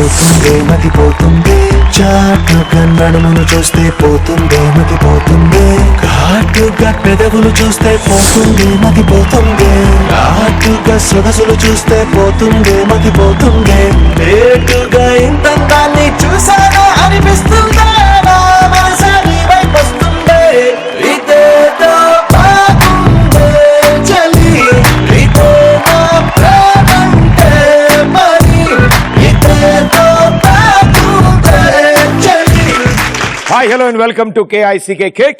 పోతుందే మతిపోతుందే చాటుగా నడుమును చూస్తే పోతుందే మతిపోతుందే ఘాటుగా పెదవులు చూస్తే పోతుందే మతిపోతుందే ఘాటుగా సొగసులు చూస్తే పోతుందే మతిపోతుందే లేటుగా ఇంతంతాన్ని చూసానా అనిపిస్తుందే నా మనసా నీ వైపు వస్తుందే ఇదేదో బాగుందే చలి ఇదేదో ప్రేమంటే మరి ఇదేదో బాగుందే చలి. Hi hello and welcome to KICK Kick.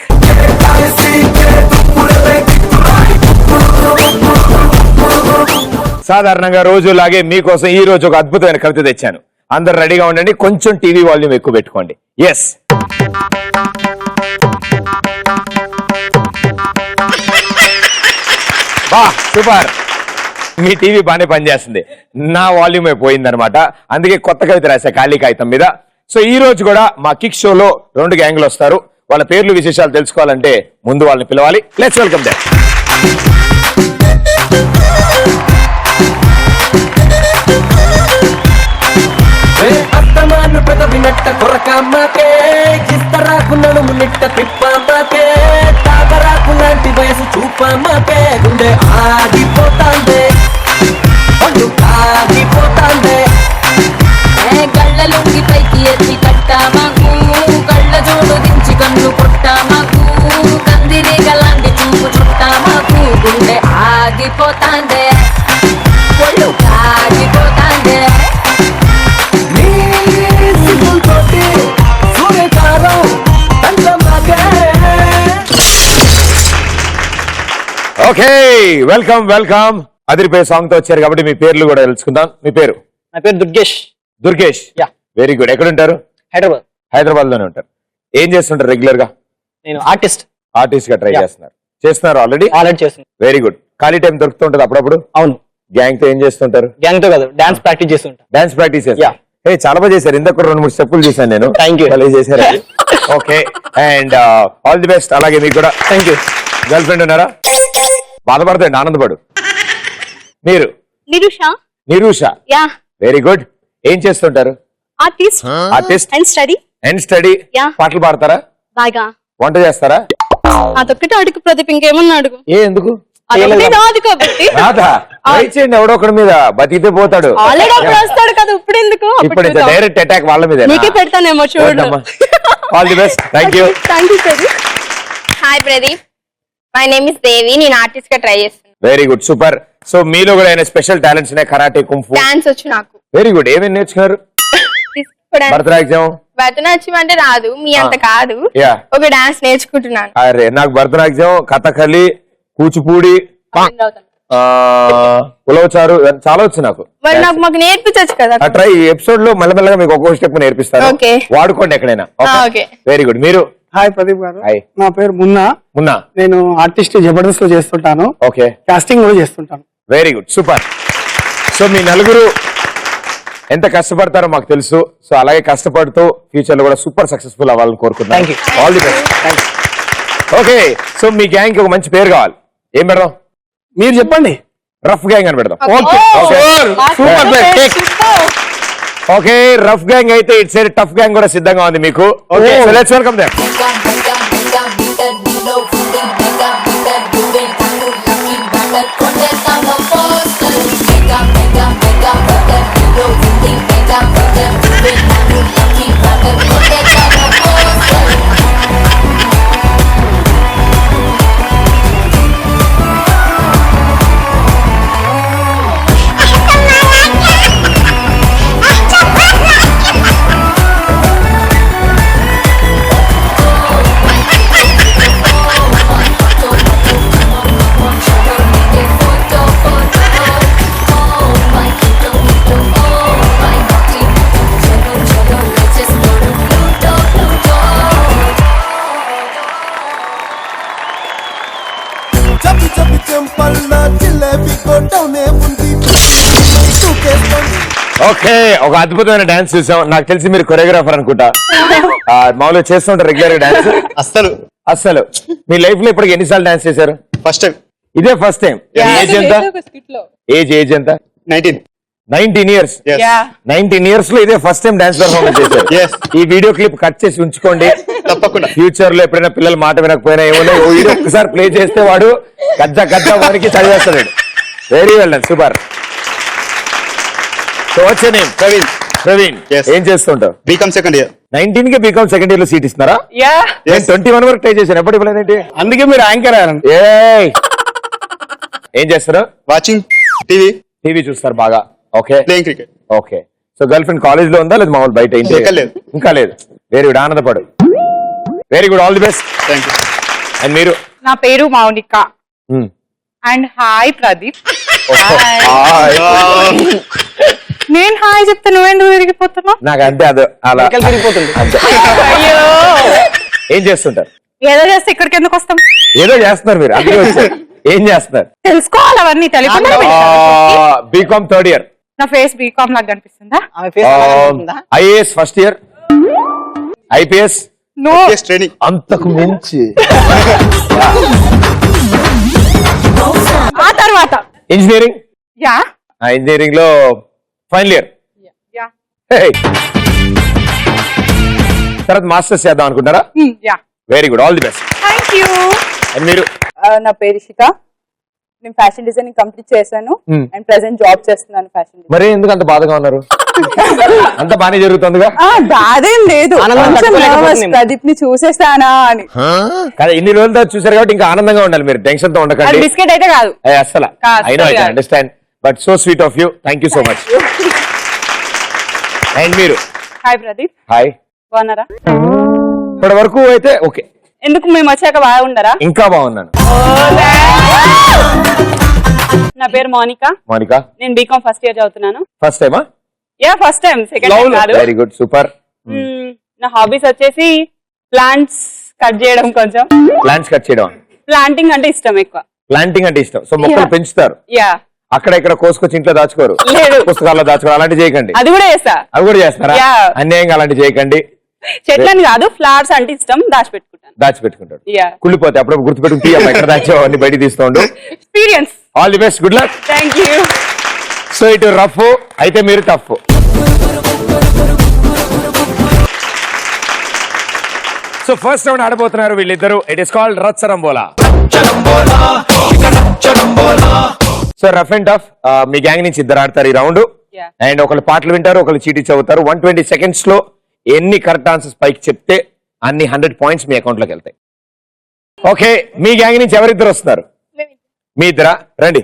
సాధారణంగా రోజులాగే మీకోసం ఈ రోజు ఒక అద్భుతమైన కవిత తెచ్చాను. అందరు రెడీగా ఉండండి. కొంచెం టీవీ వాల్యూమ్ ఎక్కువ పెట్టుకోండి. ఎస్, బా సూపర్. మీ టీవీ బాగానే పనిచేస్తుంది, నా వాల్యూమ్ పోయిందనమాట. అందుకే కొత్త కవిత రాశా ఖాళీ కాగితం మీద. సో ఈ రోజు కూడా మా కిక్ షోలో 2 గ్యాంగ్లు వస్తారు. వాళ్ళ పేర్లు విశేషాలు తెలుసుకోవాలంటే ముందు వాళ్ళని పిలవాలి. Let's welcome them. అత్తమాను పెదవినట్ట కొరకమ్మకే ఇస్తరాకు నడుము నిట్ట తిప్పమ్మకే తాబరాకు లాంటి వయసు చూపమ్మకే గుండె ఆగిపోతాందే పళ్ళు ఆగిపోతాందే గళ్ళలుంగి పైకి ఎత్తి కట్టామాకు కళ్ళ జోడు దించి కన్ను కొట్టామాకు కందిరి గలాంటి చూపు చుట్టామాకు గుండె ఆగిపోతాందే ఒళ్ళు ఆగిపోతాందే ఓకే, వెల్కమ్ వెల్కమ్. అదిరిపోయే సాంగ్ తో వచ్చారు కాబట్టి మీ పేర్లు కూడా తెలుసుకుందాం. మీ పేరు? నా పేరు Durgesh. Durgesh, yeah. Very good. ఎక్కడ ఉంటారు? హైదరాబాద్. హైదరాబాద్ లోనే ఉంటారు. ఏం చేస్తుంటారు రెగ్యులర్ గా? నేను ఆర్టిస్ట్ గా ట్రై చేస్తున్నారు ఆల్రెడీ. చేస్తున్నాను. Very good. ఖాళీ టైం దొరుకుతుంటది అప్పుడప్పుడు? అవును. గ్యాంగ్ తో ఏం చేస్తుంటారు? గ్యాంగ్ తో కాదు, డాన్స్ ప్రాక్టీస్ చేస్తుంటా. Dance practice Yeah. చాలా బాగా చేశారు. ఇందాక 2-3 స్టెప్పులు చేశాను నేను. Thank you. చాలా చేశారు. Okay, and all the best. అలాగే మీకు కూడా. Thank you. గర్ల్ ఫ్రెండ్ ఉన్నారా? బాధపడతాండి, ఆనందపడు. మీరు? నిరూష. Yeah, very good. ఏం చేస్తుంటారు? Artist and study. Yeah. పాటలు పాడతారా? బాగా వంట చేస్తారా? అదొక్కటి అడుగు, ప్రదీప్ ఇంకేమన్నా అడుగు. ఎందుకు అదొకటి రాదు కాబట్టి రాదా? ట్రై చేయండి, ఎవడో ఒకడి మీద బతికితే పోతాడు. ఆల్రెడీ అప్పుడు వస్తాడు కదా, ఇప్పుడు ఎందుకు? ఇప్పుడు డైరెక్ట్ అటాక్ వాళ్ళ మీద. నీకే పెడతానేమో చూడు. All the best. Thank you. Pradeep. Hi Pradeep, my name is Devi. నేను ఆర్టిస్ట్ గా ట్రై చేస్తున్నాను. Very good, super. సో మీలో కూడా ఏమైనా స్పెషల్ టాలెంట్స్ ఉన్నాయి? Karate, kung fu? డాన్స్ వచ్చు నాకు. Very good. ఏమేమి నేర్చుకున్నారు? భరతనాట్యం. భరతనాట్యం అంటే రాదు, మీ అంత కాదు. Yeah. ఒక డాన్స్ నేర్చుకుంటున్నాను. అరే, నాకు భరతనాట్యం, కథకళి, కూచిపూడి, ఉలవచారు చాలా వచ్చు నాకు. మరి మాకు నేర్పించచ్చు కదా. ట్రై ఎపిసోడ్ లో మెల్లమెల్లగా మీకు ఒక్కొక్క స్టెప్ నేర్పిస్తాను. Okay. వాడుకోండి ఎక్కడైనా. Okay, very good. మీరు? హాయ్ ప్రదీప్ గారు. హాయ్. నా పేరు మున్నా. నేను ఆర్టిస్ట్ జబర్దస్త్ లో చేస్తుంటాను. ఓకే. కాస్టింగ్ కూడా చేస్తుంటాను. Very good, super. సో మీ నలుగురు ఎంత కష్టపడతారో మాకు తెలుసు. సో అలాగే కష్టపడుతూ ఫ్యూచర్ లో కూడా సూపర్ సక్సెస్ఫుల్ అవ్వాలని కోరుకుంటున్నాను. Thank you. All the best. Okay, so me gang కి ఒక మంచి పేరు కావాలి. ఏం పెడదాం? మీరు చెప్పండి. రఫ్ గ్యాంగ్ అని పెడదాం. ఓకే. సూపర్ పేరు. ఓకే, రఫ్ గ్యాంగ్ అయితే ఇట్స్ ఏ టఫ్ గ్యాంగ్ కూడా సిద్ధంగా ఉంది మీకు. Okay, so let's welcome them. Okay, ఒక అద్భుతమైన డాన్స్ చూసాం. నాకు తెలిసి మీరు కొరియోగ్రాఫర్ అనుకుంటా. మామూలుగా చేస్తుంటారు రెగ్యులర్ డాన్స్? అస్సలు మీ లైఫ్ లో ఇప్పటికి ఎన్నిసార్లు డాన్స్ చేశారు? First time. ఇదే ఫస్ట్ టైం. ఏజ్ ఎంత? ఏజ్ ఎంత? 19. 19 ఇయర్స్ Yes. 19 ఇయర్స్ లో ఇదే ఫస్ట్ టైం డాన్స్ పర్ఫార్మెన్స్ చేశారు. Yes. ఈ వీడియో క్లిప్ కట్ చేసి ఉంచుకోండి. తప్పకుండా. ఫ్యూచర్ లో ఎప్పుడైనా పిల్లలు మాట వినకపోయినా ఏమన్నా ఓ వీడియో ఒకసారి ప్లే చేస్తే వాడు గద్ద వారికి చదివేస్తాడు. Very well done, super. So what's your name? Praveen. Yes. ఏం చేస్తుంటావు? BCom second year. 19 కి బీకామ్ సెకండ్ ఇయర్ లో సీట్ ఇస్తున్నారా? నేను 21 వరకు ట్రై చేశాను, ఎప్పుడు ఇవ్వలేదేంటి? అందుకే మీరు యాంకర్ అయ్యారండి. ఏయ్! ఏం చేస్తారు? వాచింగ్ టీవీ, టీవీ చూస్తారు బాగా. Okay, playing cricket. Okay. So girl friend college లో ఉందా లేదా మామూలు బయట? ఇంటి ఇంకా లేదు. ఇంకా లేదు. వెరీ గుడ్, ఆనందపడు. Very good, all the best. Thank you. And మీరు? నా పేరు మౌనిక అండ్ హాయ్ ప్రదీప్. నేను హాయ్ చెప్తే నువ్వెందుకు తిరిగిపోతున్నావు? నాకు అంతే, అది అలా వెనకాల తిరిగిపోతుంది. అంతే. అయ్యో, ఏం చేస్తుంటారు? ఏదో చేస్తే ఇక్కడికి ఎందుకు వస్తాం? ఏదో చేస్తున్నారు మీరు, అందుకే వచ్చారు. ఏం చేస్తున్నారు? తెలుసుకోవాలి అవన్నీ తెలియకుండా. B Com third year. నా ఫేస్ బీకామ్ లాగా కనిపిస్తుందా? ఆమె face అలా కనిపిస్తుందా? IAS first year, IPS no. Training. అంతకు మించి ఆ తర్వాత ఇంజనీరింగ్. యా ఇంజనీరింగ్ లో ఫైనల్ ఇయర్. యా తర్వాత మాస్టర్స్ చేద్దాం అనుకుంటారా? Yeah very good, all the best. Thank you. And మీరు? నా పేరు ఇషిక. నేను ఫ్యాషన్ డిజైనింగ్ కంప్లీట్ చేశాను అండ్ ప్రెసెంట్ జాబ్ చేస్తున్నాను ఫ్యాషన్ డిజైన్. మరి ఎందుకు అంత బాధగా ఉన్నారు? అంత బానే జరుగుతుందిగా. బాధేం లేదు, ఆనందం తట్టుకోలేకపోతున్నాం. ప్రదీప్ ని చూసేస్తానా అని. కదా ఇన్ని రోజుల తర్వాత చూసారు కాబట్టి ఇంకా ఆనందంగా ఉండాలి మీరు, టెన్షన్ తో ఉండకండి. బిస్కెట్ అయితే కాదు. అసలు కాదు, ఐ నో, ఐ కాదు. Understand, but so sweet of you. Thank you so much. And మీరు? Hi Pradeep, hi. బాగున్నారా? ఇప్పటి వరకు అయితే ఓకే. ఎందుకు మేము వచ్చాక బాగా ఉండరా? ఇంకా బాగున్నాను. నా పేరు మౌనిక. మౌనిక. నేను బీకామ్ ఫస్ట్ ఇయర్ చదువుతున్నాను. ఫస్ట్ టైమా? Yeah first time, second time కాదు. Very good, super. నా హాబీస్ వచ్చేసి ప్లాంట్స్ కట్ చేయడం, కొంచెం ప్లాంట్స్ కట్ చేయడం. ప్లాంటింగ్ అంటే ఇష్టం ఎక్కువ. ప్లాంటింగ్ అంటే ఇష్టం. సో మొక్కలు పెంచుతారు. యా అక్కడ ఇక్కడ కోసుకొచ్చి ఇంట్లో దాచుకోరు, లేదు. పుస్తకాల్లో దాచుకోరు, అలాంటి చేయకండి. అది కూడా చేస్తా. అవి కూడా చేస్తారా? Yeah. అన్యాయంగా అలాంటి చేయకండి. చెట్లని కాదు, ఫ్లవర్స్ అంటే ఇష్టం, దాచిపెట్టుకుంటాను. దాచిపెట్టుకుంటాడు. యా కుళ్ళిపోతే అప్పుడు గుర్తుపెట్టుకుని తీయమ్మా, ఎక్కడ దాచావు అన్ని బయట తీస్తూ ఉండు. Experience. All the best, good luck. Thank you. So ఇటు రఫ్ అయితే మీరు టఫ్. సో ఫస్ట్ రౌండ్ ఆడబోతున్నారు వీళ్ళిద్దరు. ఇట్ ఇస్ కాల్డ్ రచ్చరంబోలా. సో రఫ్ అండ్ టఫ్, మీ గ్యాంగ్ నుంచి ఇద్దరు ఆడతారు ఈ రౌండ్. Yeah. అండ్ ఒకళ్ళు పాటలు వింటారు, ఒకళ్ళు చీటీ చదువుతారు. 120 seconds లో ఎన్ని కరెక్ట్ ఆన్సర్స్ పైకి చెప్తే అన్ని 100 points మీ అకౌంట్ లోకి వెళ్తాయి. ఓకే, మీ గ్యాంగ్ నుంచి ఎవరిద్దరు వస్తున్నారు? మీ ఇద్దరా? రండి.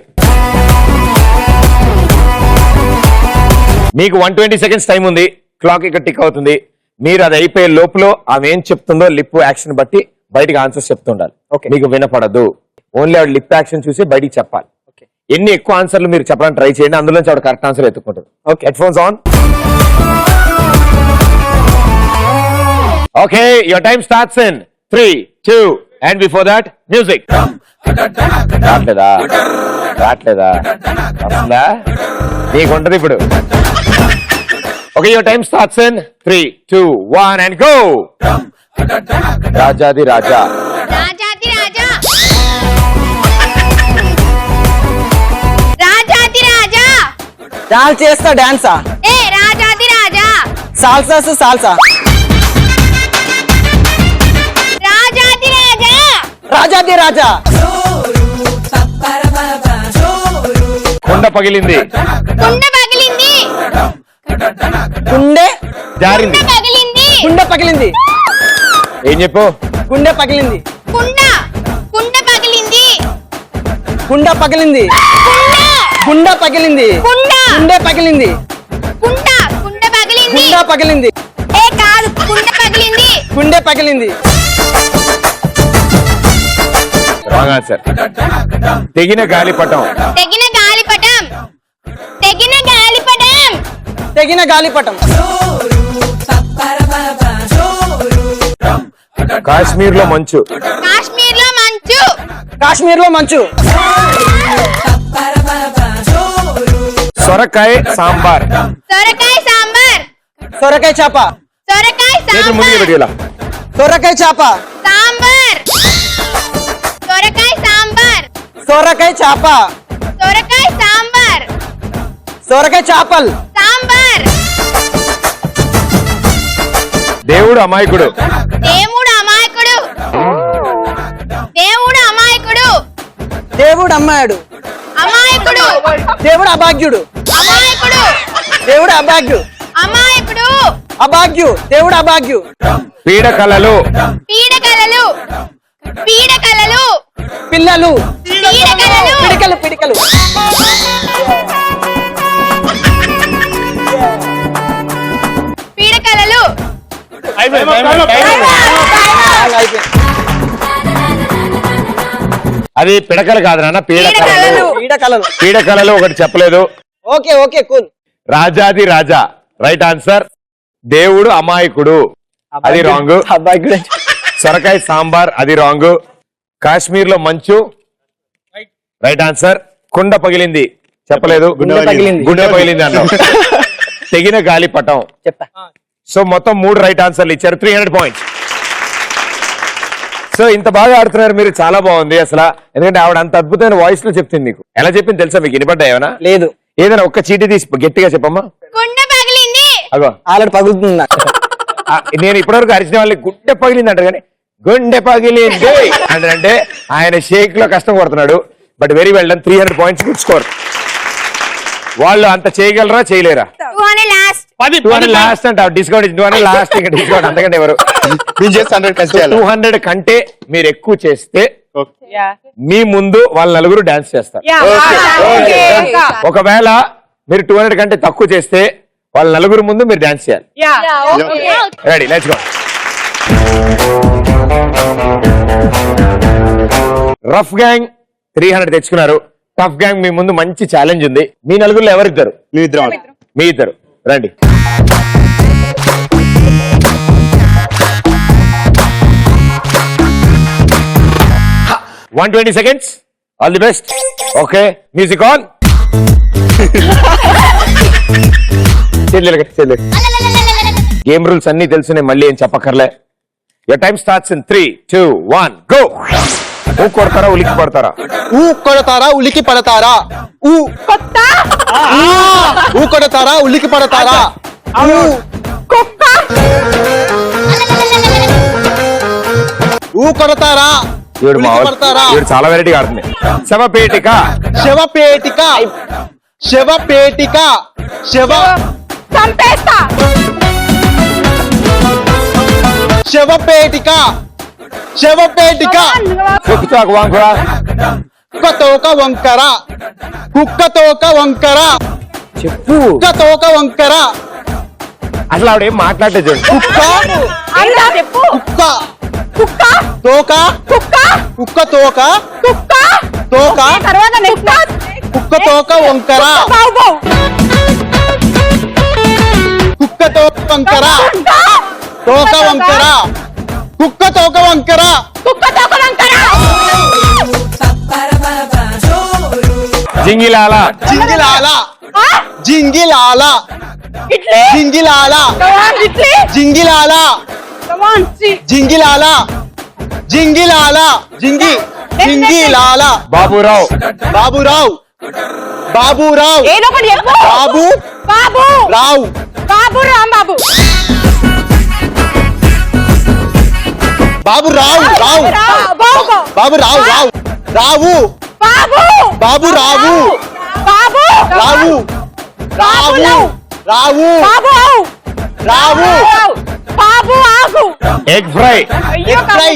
మీకు 120 seconds టైం ఉంది. క్లాక్ ఇక్కడ టిక్ అవుతుంది. మీరు అది అయిపోయే లోపల ఆమె ఏం చెప్తుందో లిప్ యాక్షన్ బట్టి బయటికి ఆన్సర్స్ చెప్తుండాలి. మీకు వినపడదు, ఓన్లీ ఆవిడ లిప్ యాక్షన్ చూసి బయటికి చెప్పాలి. ఎన్ని ఎక్కువ ఆన్సర్లు మీరు చెప్పడానికి ట్రై చేయండి, అందులోంచి ఆవిడ కరెక్ట్ ఆన్సర్ ఎత్తుకుంటారు. Okay, headphones on. Okay, your time starts in 3, 2 and before that music. రావట్లేదా? వస్తుందా? నీకుంటది ఇప్పుడు. Okay, your time starts in 3, 2, 1 and go. Rajadhi Raja. రాజాది రాజా రాజాది రాజా డాన్స్ చేస్తా, డాన్సా? ఏ రాజాది రాజా సాల్సా సాల్సా. రాజాది రాజా రాజాది రాజా. కొండ పగిలింది. కుండ పగిలింది గుండె జారింది. పగిలింది గుండె పగిలింది. ఏం చెప్పు? గుండె పగిలింది. కుండ కుండ పగిలింది గుండె పగిలింది. కుండ గుండె పగిలింది. కుండ గుండె పగిలింది. కుండ కుండ పగిలింది గుండె పగిలింది. ఏ కాదు కుండ పగిలింది గుండె పగిలింది. Wrong answer. తెగిన గాలిపటం. తెగిన గాలిపటం తెగిన గాలిపటం తెగిన గాలిపటం. కాశ్మీర్ లో మంచు. కాశ్మీర్ లో మంచు కాశ్మీర్ లో మంచు. సొరకాయ సాంబార్. సొరకాయ సాంబార్ సొరకాయ చేప. సొరకాయ చేతులు ముందుకు సాంబార్ పెట్టేలా. సొరకాయ చేప. సాంబార్ సొరకాయ సాంబార్ సొరకాయ చేప. సొరకాయ సాంబార్ సొరకాయ చేపలు. సాంబార్. దేవుడు అమాయకుడు. దేవుడు అమాయకుడు. దేవుడు అమాయకుడు. దేవుడు అమ్మాడు. అమాయకుడు. దేవుడు అభాగ్యుడు. అమాయకుడు. దేవుడు అభాగ్యు. అమాయకుడు. అభాగ్యు. దేవుడు అభాగ్యు. పీడకలలు. పీడకలలు. పీడకలలు. పిల్లలు. పీడకలలు. పిడికలు పిడికలు. పీడకలలు. అది పిడకలు కాదు నాన్న, పీడకలలు. పీడకలలు. పీడకలలు ఒకటి చెప్పలేదు. Okay okay cool. రాజాది రాజా రైట్ ఆన్సర్. దేవుడు అమాయకుడు అది రాంగ్. అభాగ్యుడు. సొరకాయ సాంబార్ అది రాంగ్. కాశ్మీర్ లో మంచు రైట్ ఆన్సర్. కుండ పగిలింది చెప్పలేదు. గుండె పగిలింది. గుండె పగిలింది అన్నావు. తెగిన గాలిపటం. చెప్పా. సో మొత్తం 3 రైట్ ఆన్సర్లు ఇచ్చారు. 300 పాయింట్స్. సో ఇంత బాగా ఆడుతున్నారు మీరు, చాలా బాగుంది అసలు. ఎందుకంటే ఆవిడ అంత అద్భుతమైన వాయిస్ లో చెప్తుంది. మీకు ఎలా చెప్పింది తెలుసా? మీకు వినపడ్డా ఏమైనా? లేదు. ఏదైనా ఒక్క చీటీ తీసి గట్టిగా చెప్పమ్మా. గుండె పగిలింది. అగో ఆల్రెడీ పగులుతుంది నాకు. నేను ఇప్పటివరకు అరిచిన వాళ్ళకి గుండె పగిలింది అంటారు, కానీ గుండె పగిలింది అంటే ఆయన షేక్ లో కష్టం పడుతున్నాడు. But very well done. 300 points, good score. వాళ్ళు అంత చేయగలరా చేయలేరా? 200 లాస్ట్. 200 లాస్ట్ అంట. Discount 200 last. ఇంకా డిస్కౌంట్ అంతకంటే ఎవరు? 200 కంటే మీరు ఎక్కువ చేస్తే మీ ముందు వాళ్ళ నలుగురు డాన్స్ చేస్తారు. ఒకవేళ మీరు 200 కంటే తక్కువ చేస్తే వాళ్ళ నలుగురు ముందు మీరు డాన్స్ చేయాలి. Ready, let's go. Rough gang 300 తెచ్చుకున్నారు. టఫ్ గ్యాంగ్ మీ ముందు మంచి ఛాలెంజ్ ఉంది. మీ నలుగురులో ఎవరిద్దరు? మీ ఇద్దరు రండి. One 20 seconds. All the best. Okay, music on. Game rules అన్ని తెలుసునే, మళ్ళీ ఏం చెప్పక్కర్లే. Your time starts in 3, 2, 1, go. ఊ కొడతారా ఉలికి పడతారా? ఊ కొడతారా ఉలికి పడతారా? ఊ ఊ కొడతారా ఉలికి పడతారా? ఊ ఊ కొడతారా ఉలికి పడతారా? ఈవిడ చాలా వెరైటీగా ఆడుతుంది. శవపేటిక. శవపేటిక. శవపేటిక. శవ చంపేస్తా. శవపేటిక. శవపేటిక. కుక్కతోక వంకర. కుక్కతోక వంకర. కుక్కతోక వంకర. చెప్పు. కుక్కతోక వంకర. అసలు ఆవిడ ఏం మాట్లాడితే చూడండి. కుక్క. చెప్పు. కుక్క. కుక్క. తోక. కుక్క. కుక్క తోక. కుక్క. తోక. తర్వాత నెక్స్ట్ కుక్క తోక వంకర. బాబు. కుక్క తోక వంకర. తోక వంకర. కుక్క తోక వంకర. కుక్క తోక వంకర. జింగిలాల. జింగిలాల. జింగిలాల. ఇడ్లీ. జింగిలాల. ఇడ్లీ. జింగిలాల. జింగిలాల. జింగిలాల. జింగి జింగిలాల. బాబురావు. బాబురావు. బాబురావు. ఏదో ఒకటి చెప్పు. బాబు. బాబు. రావు. బాబు రాంబాబు. బాబు రావు. రావు. బాబు. బాబు రావు. రావు. రావు. బాబు. బాబు రావు. బాబు. రావు. రావు. రావు. బాబు. రావు. బాబు ఆగు. Egg fry. Egg fry.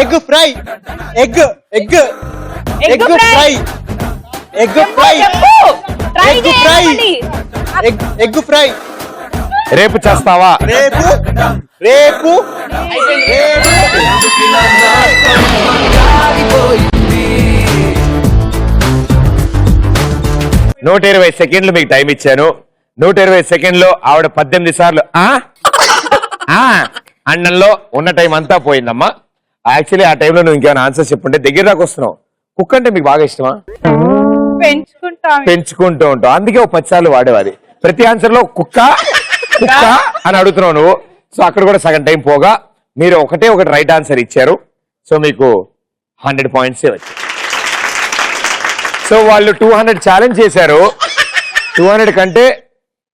Egg fry. Egg egg egg fry. Egg fry. Egg fry. Egg fry. రేపు చేస్తావా? రేపు. రేపు. 120 సెకండ్లు మీకు టైం ఇచ్చాను. 120 సెకండ్లో ఆవిడ 18 సార్లు అన్నంలో ఉన్న టైం అంతా పోయిందమ్మా. యాక్చువల్లీ ఆ టైంలో నువ్వు ఇంకేమైనా ఆన్సర్స్ చెప్పుంటే దగ్గర దాకా వస్తున్నావు. కుక్క అంటే మీకు బాగా ఇష్టమా? పెంచుకుంటూ ఉంటావు, అందుకే 10 సార్లు వాడేవాది. ప్రతి ఆన్సర్ లో కుక్క కుక్క అని అడుగుతున్నావు నువ్వు. సో అక్కడ కూడా సగం టైం పోగా మీరు ఒకటే ఒకటి రైట్ ఆన్సర్ ఇచ్చారు. సో మీకు 100 పాయింట్స్ వచ్చాయి. సో వాళ్ళు 200 ఛాలెంజ్ చేశారు. 200 కంటే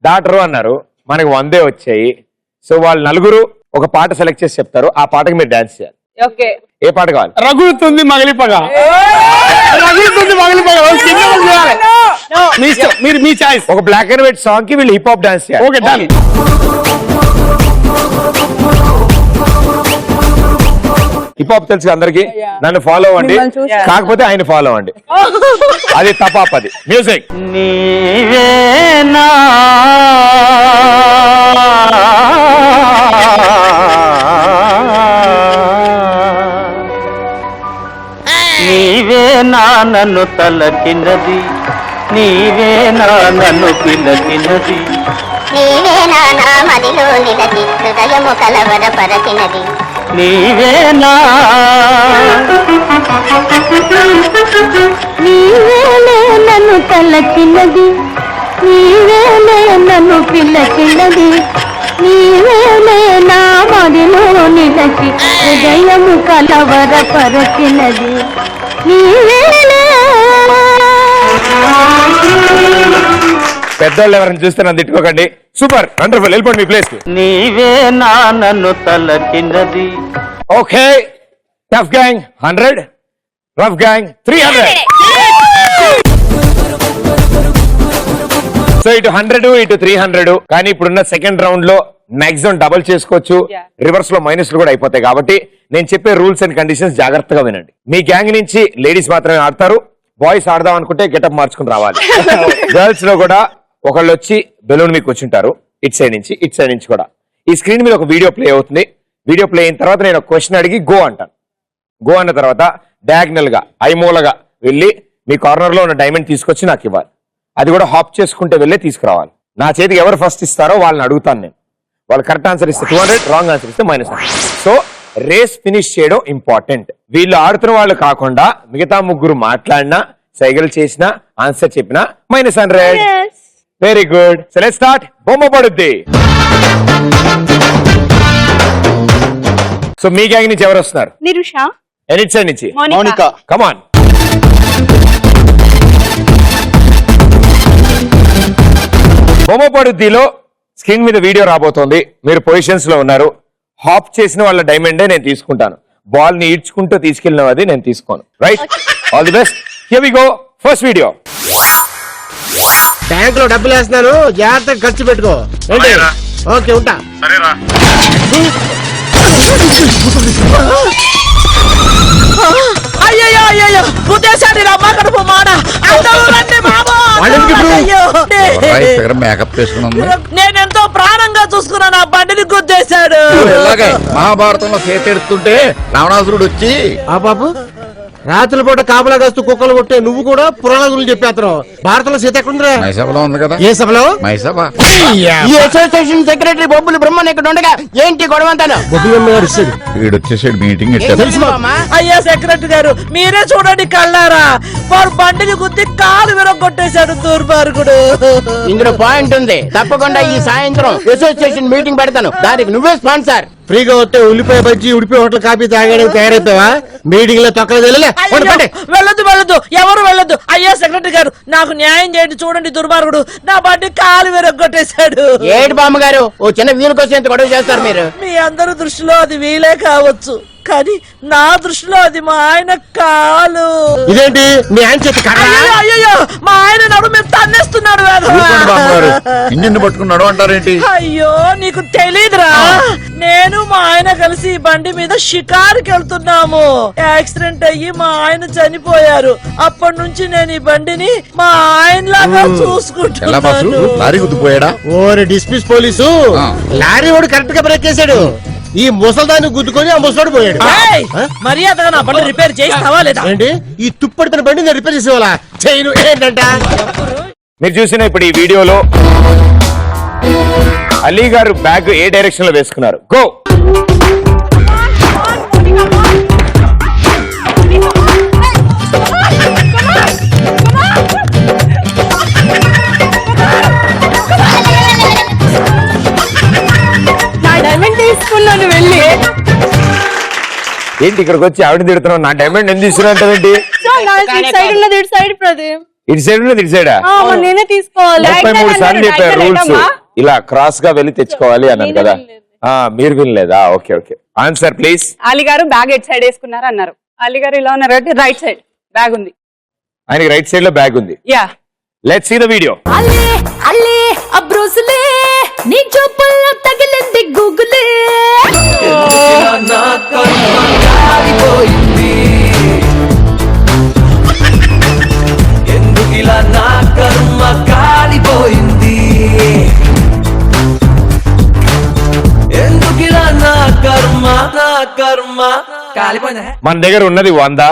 దాటరు అన్నారు, మనకి 100 వచ్చాయి. సో వాళ్ళు నలుగురు ఒక పాట సెలెక్ట్ చేసి చెప్తారు, ఆ పాటకి మీరు డాన్స్ చేయాలి. ఓకే. ఏ పాట కావాలి? రగులుతుంది మగిలిపగా. రగులుతుంది మగిలిపగా. మీ ఇష్టం, మీరు మీ చాయిస్. ఒక బ్లాక్ అండ్ వైట్ సాంగ్ కి వీళ్ళు హిప్ హాప్ డాన్స్ చేయాలి. Okay done. హిప్ హాప్ తెలుసు అందరికి, నన్ను ఫాలో అవ్వండి, మిమ్మల్ని చూసి. కాకపోతే ఆయన ఫాలో అవ్వండి. అది తపాపది. మ్యూజిక్. నీవేనా నన్ను తలకినది, నీవేనా నన్ను పిలకినది, నీవేనా నా మదిలో నిలచి హృదయము కలవరపరచినది. నీవేనా నీవేలే నన్ను తలచినది, నీవేలే నన్ను పిల్లచినది, నీవేలే నా మదిలో నిలచి హృదయము కలవరపరచినది. నీవేలే. పెద్దోళ్ళు ఎవరైనా చూస్తే నన్ను తిట్టుకోకండి. Super, wonderful. వెళ్ళిపోండి మీ ప్లేస్ కి. నీవేనా నన్ను తలకినది. Okay, tough gang 100, rough gang 300. So ఇటు 100 ఇటు 300. కానీ ఇప్పుడున్న సెకండ్ రౌండ్ లో మాక్సిమం డబుల్ చేసుకోవచ్చు, రివర్స్ లో మైనస్లు కూడా అయిపోతాయి. కాబట్టి నేను చెప్పే రూల్స్ అండ్ కండిషన్స్ జాగ్రత్తగా వినండి. మీ గ్యాంగ్ నుంచి లేడీస్ మాత్రమే ఆడతారు, బాయ్స్ ఆడదాం అనుకుంటే గెటప్ మార్చుకుని రావాలి. గర్ల్స్ లో కూడా ఒకళ్ళు వచ్చి బెలూన్ మీకు వచ్చింటారు, ఇట్ సైడ్ నుంచి ఇట్ సైడ్ నుంచి కూడా. ఈ స్క్రీన్ మీద ఒక వీడియో ప్లే అవుతుంది. వీడియో ప్లే అయిన తర్వాత నేను ఒక క్వశ్చన్ అడిగి గో అంటాను. గో అన్న తర్వాత డయాగ్నల్ గా ఐమూలగా వెళ్ళి మీ కార్నర్ లో ఉన్న డైమండ్ తీసుకొచ్చి నాకు ఇవ్వాలి. అది కూడా హాప్ చేసుకుంటే వెళ్ళి తీసుకురావాలి. నా చేతికి ఎవరు ఫస్ట్ ఇస్తారో వాళ్ళని అడుగుతాను నేను. వాళ్ళు కరెక్ట్ ఆన్సర్ ఇస్తే 200, రాంగ్ ఆన్సర్ ఇస్తే -100. సో రేస్ ఫినిష్ చేయడం ఇంపార్టెంట్. వీళ్ళు ఆడుతున్న వాళ్ళు కాకుండా మిగతా ముగ్గురు మాట్లాడినా, సైకిల్ చేసినా, ఆన్సర్ చెప్పినా -100. Very good. So let's start. బొమ్మ పడుద్ది. సో మీ గ్యాంగ్ నుంచి ఎవరు వస్తున్నారు? నిరుష, ఎనిట్ సైడ్ నుంచి మౌనిక. కమాన్. బొమ్మ పడుద్దిలో స్క్రీన్ మీద వీడియో రాబోతోంది. మీరు పొజిషన్స్ లో ఉన్నారు. హాప్ చేసిన వాళ్ళ డైమండే నేను తీసుకుంటాను. బాల్ ని ఈడ్చుకుంటూ తీసుకెళ్ళినది నేను తీసుకోను. Right? All the best. Here we go. First video. Bank లో డబ్బులు వేస్తున్నాను, జాగ్రత్తగా ఖర్చు పెట్టుకో. ఓకే, ఉంటా. అయ్యో అయ్యో ఉద్దేశాన్ని రమ్మా కడుపు మాడ. మేకప్ చేసుకున్నాను. నేనెంతో ప్రాణంగా చూసుకున్నాను, ఆ బండిని గుద్దేశాడు. ఇలాగే మహాభారతంలో చేతెడుతుంటే రావణాసురుడు వచ్చి ఆ బాబు రాత్రుల పూట కాపలా కాస్తూ కుక్కలు కొట్టే నువ్వు కూడా పురాణాలు చెప్పేస్తున్నావు. భారతంలో సీత ఎక్కడుందిరా? మైసభలో ఉంది కదా. ఏ సభలో? మైసభ. ఈ అసోసియేషన్ సెక్రటరీ బొబ్బులు బ్రహ్మన్ ఇక్కడ ఉండగా ఏంటి గొడవ అంతాను? వీడు వచ్చేసాడు మీటింగ్ అయ్యా సెక్రటరీ గారు, మీరే చూడండి కళ్ళారా, వాడు బండిని గుద్ది కాలు విరగొట్టేశాడు దుర్మార్గుడు. ఇందులో పాయింట్ ఉంది. తప్పకుండా ఈ సాయంత్రం అసోసియేషన్ మీటింగ్ పెడతాను, దానికి నువ్వే స్పాన్సర్. ఫ్రీగా వస్తే ఉల్లిపాయ బజ్జి ఉడిపి హోటల్ కాఫీ తాగడానికి తయారైపోవా? మీటింగ్ లో తొక్కలు వెళ్ళదు వెళ్ళదు, ఎవరు వెళ్ళదు. అయ్యా సెక్రటరీ గారు, నాకు న్యాయం చేయండి, చూడండి దుర్మార్గుడు నా బండి కాలు విరగొట్టేశాడు. ఏడు బామ్మ గారు, ఓ చిన్న వీలు కోసం ఎంత గొడవ చేస్తారు మీరు? మీ అందరి దృష్టిలో అది వీలే కావచ్చు, కానీ నా దృష్టిలో అది మా ఆయన కాలు. ఇదేంటి మీ ఆయన చేతి? అయ్యో మా ఆయన నడు మీద తన్నేస్తున్నాడు. ఇంజిన్ పట్టుకున్నాడు అంటారేంటి? అయ్యో నీకు తెలీదురా, నేను మా ఆయన కలిసి ఈ బండి మీద షికారుకి వెళ్తున్నాము. యాక్సిడెంట్ అయ్యి మా ఆయన చనిపోయారు. అప్పటి నుంచి నేను ఈ బండిని మా ఆయన లాగా చూసుకుంటున్నాను. లారీ గుద్దుపోయాడా? ఓరి డిస్మిస్ పోలీసు, లారీ వాడు కరెక్ట్ గా బ్రేక్ చేశాడు. ఈ ముసల్దాన్ని గుద్దుకొని ఆ ముసలాడు పోయాడు. మర్యాదగా నా బండి రిపేర్ చేస్తావా లేదా? ఏంటి ఈ తుప్పడిన బండి నేను రిపేర్ చేసేవాళ్ళ? చేయను. ఏంటంట మీరు చూసిన ఇప్పుడు ఈ వీడియోలో అలీ గారు బ్యాగ్ ఏ డైరెక్షన్ లో వేసుకున్నారు? గో. నా డైమండ్ తీసుకున్నాను వెళ్ళి. ఏంటి ఇక్కడికి వచ్చి ఆవిడ తిడుతున్నావు? నా డైమండ్ ఎందుకు తీసుకున్నా? సైడ్ ఉన్నది ఇటు సైడ్ ప్రదీప్. ఇటు సైడ్ ఉన్నది ఇటు సైడా? నేనే తీసుకోవాలి. 33 సార్లు చెప్పారు రూల్స్. ఇలా క్రాస్ గా వెళ్ళి తెచ్చుకోవాలి అన్నారు కదా. మీరు వినలేదా? Okay okay, answer please. Ali గారు బ్యాగ్ ఎట్ సైడ్ వేసుకున్నారు అన్నారు. అలీ గారు ఇలా ఉన్నారు, రైట్ సైడ్ బ్యాగ్ ఉంది. ఆయనకి రైట్ సైడ్ లో బ్యాగ్ ఉంది. Yeah, let's see the video. అల్లే అల్లే అబ్రూసులే నీ చూపుల్లో తగిలింది గూగులే. ఎందుకిలా నా కర్మ కాలిపోయింది, ఎందుకిలా నా కర్మ కాలిపోయింది. మన దగ్గర ఉన్నది 100,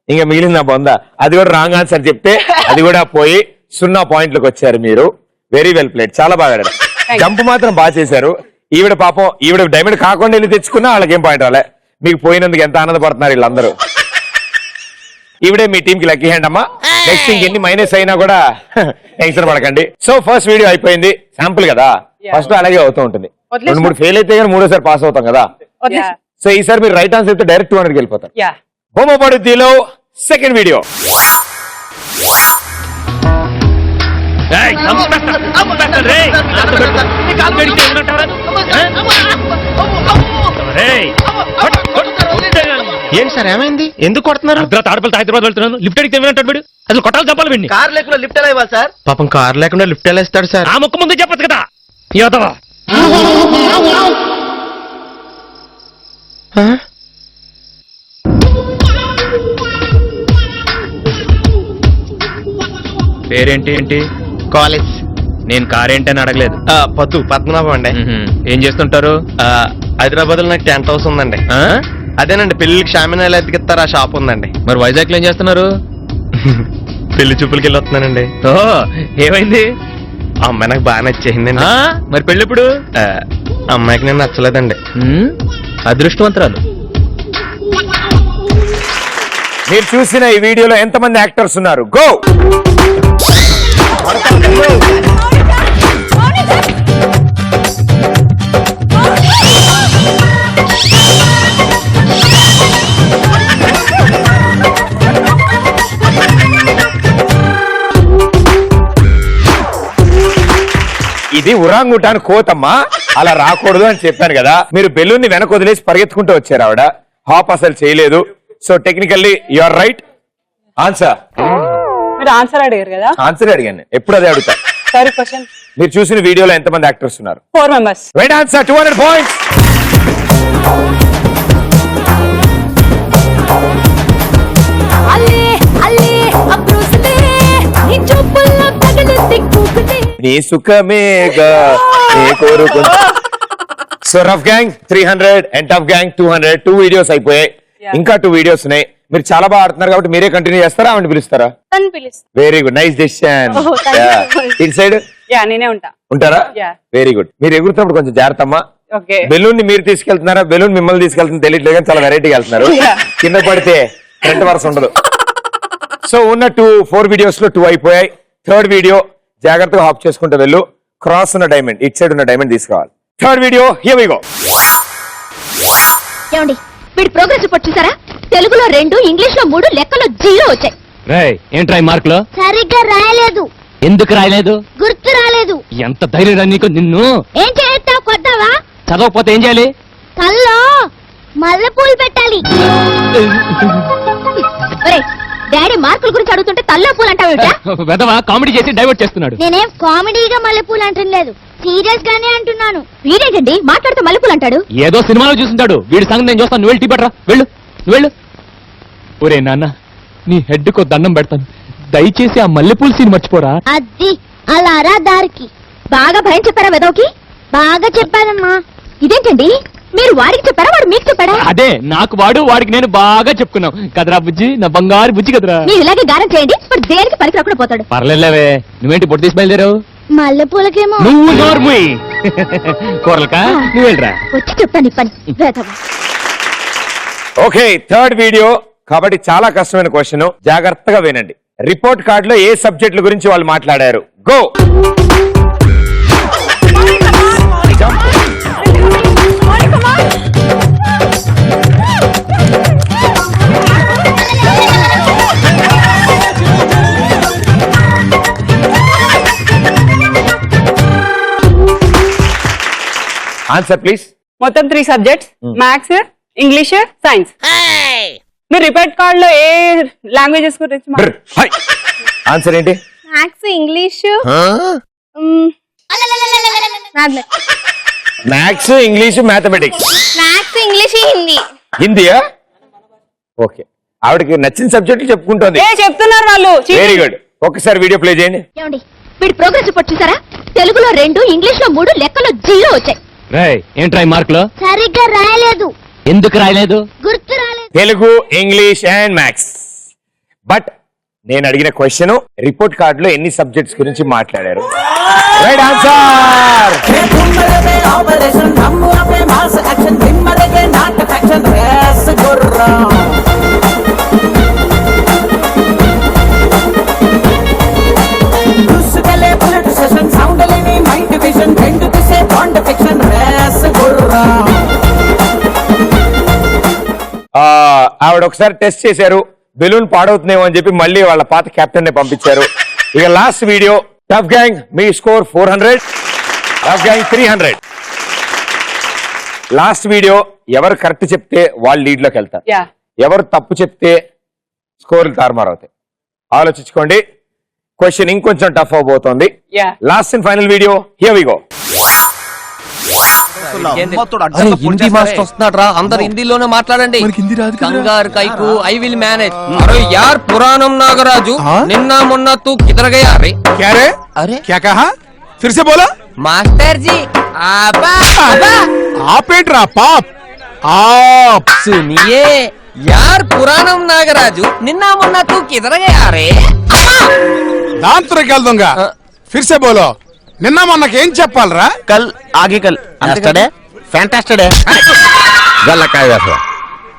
ఇంకా మిగిలిన 100. అది కూడా రాంగ్ ఆన్సర్ చెప్తే అది కూడా పోయి 0 పాయింట్లకు వచ్చారు మీరు. వెరీ వెల్ ప్లేడ్, చాలా బాగా ఆడారు. జంప్ మాత్రం బాగా చేశారు. ఈవిడ పాపం, ఈవిడ డైమండ్ కాకుండా వెళ్ళి తెచ్చుకున్నా వాళ్ళకేం పాయింట్ రాలే. మీకు పోయినందుకు ఎంత ఆనందపడుతున్నారు వీళ్ళందరూ. ఈవిడే మీ టీం కి లక్కీ హ్యాండ్ అమ్మా. నెక్స్ట్ ఇంకెన్ని మైనస్ అయినా కూడా టెన్షన్ పడకండి. సో ఫస్ట్ వీడియో అయిపోయింది, శాంపుల్ కదా, ఫస్ట్ అలాగే అవుతూ ఉంటుంది. 2-3 ఫెయిల్ అయితే కానీ 3సారి పాస్ అవుతాం కదా. సో ఈసారి మీరు రైట్ ఆన్సర్ అయితే డైరెక్ట్ 200కి వెళ్ళిపోతారు. బొమ్మపడుద్దిలో సెకండ్ వీడియో. ఏం సార్ ఏమైంది? ఎందుకు కొడుతున్నారు? హైదరాబాద్ వెళ్తున్నాను, లిఫ్ట్ అడిగితే వినంటాడు. అసలు కొట్టాలి చెప్పాలి వీడిని. కార్ లేకుండా లిఫ్ట్ ఎలా ఇవ్వాలి సార్? పాపం కార్ లేకుండా లిఫ్ట్ ఎలా ఇస్తాడు సార్? ఆ ముక్క ముందు చెప్పచ్చు కదా. యోతవా పేరేంటి? ఏంటి కాలేజ్. నేను కార్ ఏంటని అడగలేదు. పద్దు పద్మనాభం అండి. ఏం చేస్తుంటారు? హైదరాబాద్ లో నాకు టెంట్ హౌస్ ఉందండి. అదేనండి, పెళ్లికి షామినాలు ఎత్తికిస్తారు, ఆ షాప్ ఉందండి. మరి వైజాగ్ లో ఏం చేస్తున్నారు? పెళ్లి చూపులకి వెళ్ళి వస్తున్నానండి. ఏమైంది? అమ్మాయి నాకు బాగా నచ్చేసిందండి. మరి పెళ్ళిప్పుడు? అమ్మాయికి నేను నచ్చలేదండి. అదృష్టవంతరాలు. మీరు చూసిన ఈ వీడియోలో ఎంతమంది యాక్టర్స్ ఉన్నారు? గో. ఇది ఉరాంగుటాన్ కోతమ్మా, అలా రాకూడదు అని చెప్పాను కదా. మీరు బెలూన్ ని వెనక వదిలేసి పరిగెత్తుకుంటూ వచ్చారు. ఆవిడ హాప్ అసలు చేయలేదు. So technically you are right. Answer మీరు ఆన్సర్ అడిగారు కదా. ఆన్సర్ అడిగాను, ఎప్పుడు అదే అడుగుతా. Sorry, question. మీరు చూసిన వీడియోలో ఎంతమంది యాక్టర్స్ ఉన్నారు? 4 members. Right answer, 200 points. అల్లే అల్లే అబ్రూసులే నీ చూపుల్లో తగిలింది గూగులే. నీ సుఖమేగా నీ కోరుకుంటా. So rough gang 300 and tough gang 200. 2 videos అయిపోయాయి, ఇంకా 2 వీడియోస్ ఉన్నాయి. మీరు చాలా బాగా ఆడుతున్నారు కాబట్టి మీరే కంటిన్యూ చేస్తారా, ఆవిడ పిలుస్తారా? Very good, nice decision. ఇటు సైడ్ నేనే ఉంటారా? Yeah. Very good. మీరు ఎగురుతున్నప్పుడు కొంచెం జాగ్రత్తమ్మా. ఓకే. బెలూన్ ని మీరు తీసుకెళ్తున్నారా, బెలూన్ మిమ్మల్ని తీసుకెళ్తుంది తెలియట్లేదు, కానీ చాలా వెరైటీగా వెళ్తున్నారు. కింద పడితే ఫ్రంట్ వరుస ఉండదు. సో ఉన్న 4 వీడియోస్ లో 2 అయిపోయాయి. థర్డ్ వీడియో జాగ్రత్తగా హాప్ చేసుకుంటూ వెళ్ళు. క్రాస్ ఉన్న డైమండ్, ఇట్ సైడ్ ఉన్న డైమండ్ తీసుకురావాలి. Third video, here we go. ఏమండి, వీడి ప్రోగ్రెస్ రిపోర్ట్ చూసారా? తెలుగులో 2, ఇంగ్లీష్ లో 3, లెక్కలో 0 వచ్చాయి. ఏంట్రా మార్కులు? సరిగ్గా రాయలేదు. ఎందుకు రాయలేదు? గుర్తు రాలేదు. ఎంత ధైర్యం నీకు! నిన్ను ఏం చేస్తావు? కొద్దావా? చదవకపోతే ఏం చేయాలి? కల్లో మల్లెపూలు పెట్టాలి. డాడీ మార్కుల గురించి అడుగుతుంటే తల్లో పూలు అంటావేటా? వెదవా కామెడీ చేసి డైవర్ట్ చేస్తున్నాడు. నేనేం కామెడీగా మల్లెపూలు అంటలేదు, సీరియస్ గానే అంటున్నాను. వీడేంటండి మాట్లాడితే మల్లెపూలు అంటాడు? ఏదో సినిమాలో చూస్తుంటాడు. వీడి సంగతి నేను చూస్తాను. నువ్వు వెళ్ళి టీ పట్టరా, వెళ్ళు వెళ్ళు. ఒరే నాన్న, నీ హెడ్ కో దండం పెడతాను, దయచేసి ఆ మల్లెపూల సీన్ మర్చిపోరా. అది అలారా దారికి. బాగా భయం చెప్పారా వెదవకి? బాగా చెప్పానమ్మా. ఇదేంటండి, మీరు వాడికి చెప్పారా, వాడు మీకు చెప్పాడా? అదే, నాకు వాడు, వాడికి నేను బాగా చెప్పుకున్నాం కదరా బుజ్జి, నా బంగారు బుజ్జి కదరా. మీరు ఇలాగే గారం చేయండి, మరి దేనికి పనికి రాకుండా పోతాడు. పర్లేదులేవే, నువ్వేంటి పొట్టి తీసి బయలుదేరావు? మల్లెపూలకేమో. నువ్వు నోర్ముయ్. కూరలకా నువ్వు వెళ్ళరా. వచ్చి చెప్తాను ఈ పని. ఓకే, థర్డ్ వీడియో కాబట్టి చాలా కష్టమైన క్వశ్చన్, జాగ్రత్తగా వినండి. రిపోర్ట్ కార్డ్ లో ఏ సబ్జెక్టుల గురించి వాళ్ళు మాట్లాడారు? గో. Answer please. మొత్తం 3 సబ్జెక్ట్స్, మ్యాథ్స్, ఇంగ్లీష్, సైన్స్. మీరు రిపీట్ కార్డ్ లో ఏ లాంగ్వేజెస్ గురించి ఆన్సర్ ఏంటి? Maths, English, maths, English, mathematics. Maths, English, Hindi. హిందీయా? ఓకే, ఆవిడకి నచ్చిన సబ్జెక్టులు చెప్పుకుంటోంది. చెప్తున్నారు వాళ్ళు. Very good. ఒక్కసారి వీడియో ప్లే చేయండి. ఏమండి వీడి ప్రోగ్రెస్ రిపోర్ట్ చూసారా? తెలుగులో 2, ఇంగ్లీష్ లో 3, లెక్కలో 0 వచ్చాయి. ఏంట్రా ఈ మార్కులు? సరిగ్గా రాయలేదు. ఎందుకు రాయలేదు? గుర్తు రాలేదు. Telugu, English and maths. But నేను అడిగిన క్వశ్చన్ రిపోర్ట్ కార్డ్ లో ఎన్ని సబ్జెక్ట్స్ గురించి మాట్లాడారు? Right answer. ఆవిడ ఒకసారి టెస్ట్ చేశారు, బెలూన్ పాడవుతుందేమో అని చెప్పి మళ్ళీ వాళ్ళ పాత కెప్టెన్ ని పంపించారు. ఇక లాస్ట్ వీడియో, టఫ్ గ్యాంగ్ మీ score 400, tough gang 300. Last video ఎవరు కరెక్ట్ చెప్తే వాళ్ళు లీడ్ లోకి వెళ్తారు, ఎవరు తప్పు చెప్తే స్కోర్లు తారుమారు అవుతాయి. ఆలోచించుకోండి. క్వశ్చన్ ఇంకొంచెం టఫ్ అవబోతోంది. Last and final video, here we go. Hindi master వస్తున్నాడు రా, అందరు హిందీలోనే మాట్లాడండి. కంగారు కైకు ఐ విల్ మేనేజ్. అరే యార్ పురాణం నాగరాజు నిన్న మొన్న తూ కిధర్ గయా రే? क्या रे? अरे क्या कहा? फिर से बोला. मास्टर जी आबा आप ఏంట్రా పాప్? आप सुनिए यार पुराणम नागराजु నిన్న మొన్న తూ కిధర్ గయా రే? దాంతో వెళ్దాంగా. फिर से बोलो. నిన్న మొన్నకేం చెప్పాలరా? కల్ ఆగే కల్ అంతడే ఫ్యాంటాస్టడే. గల్లకాయ వేసవ.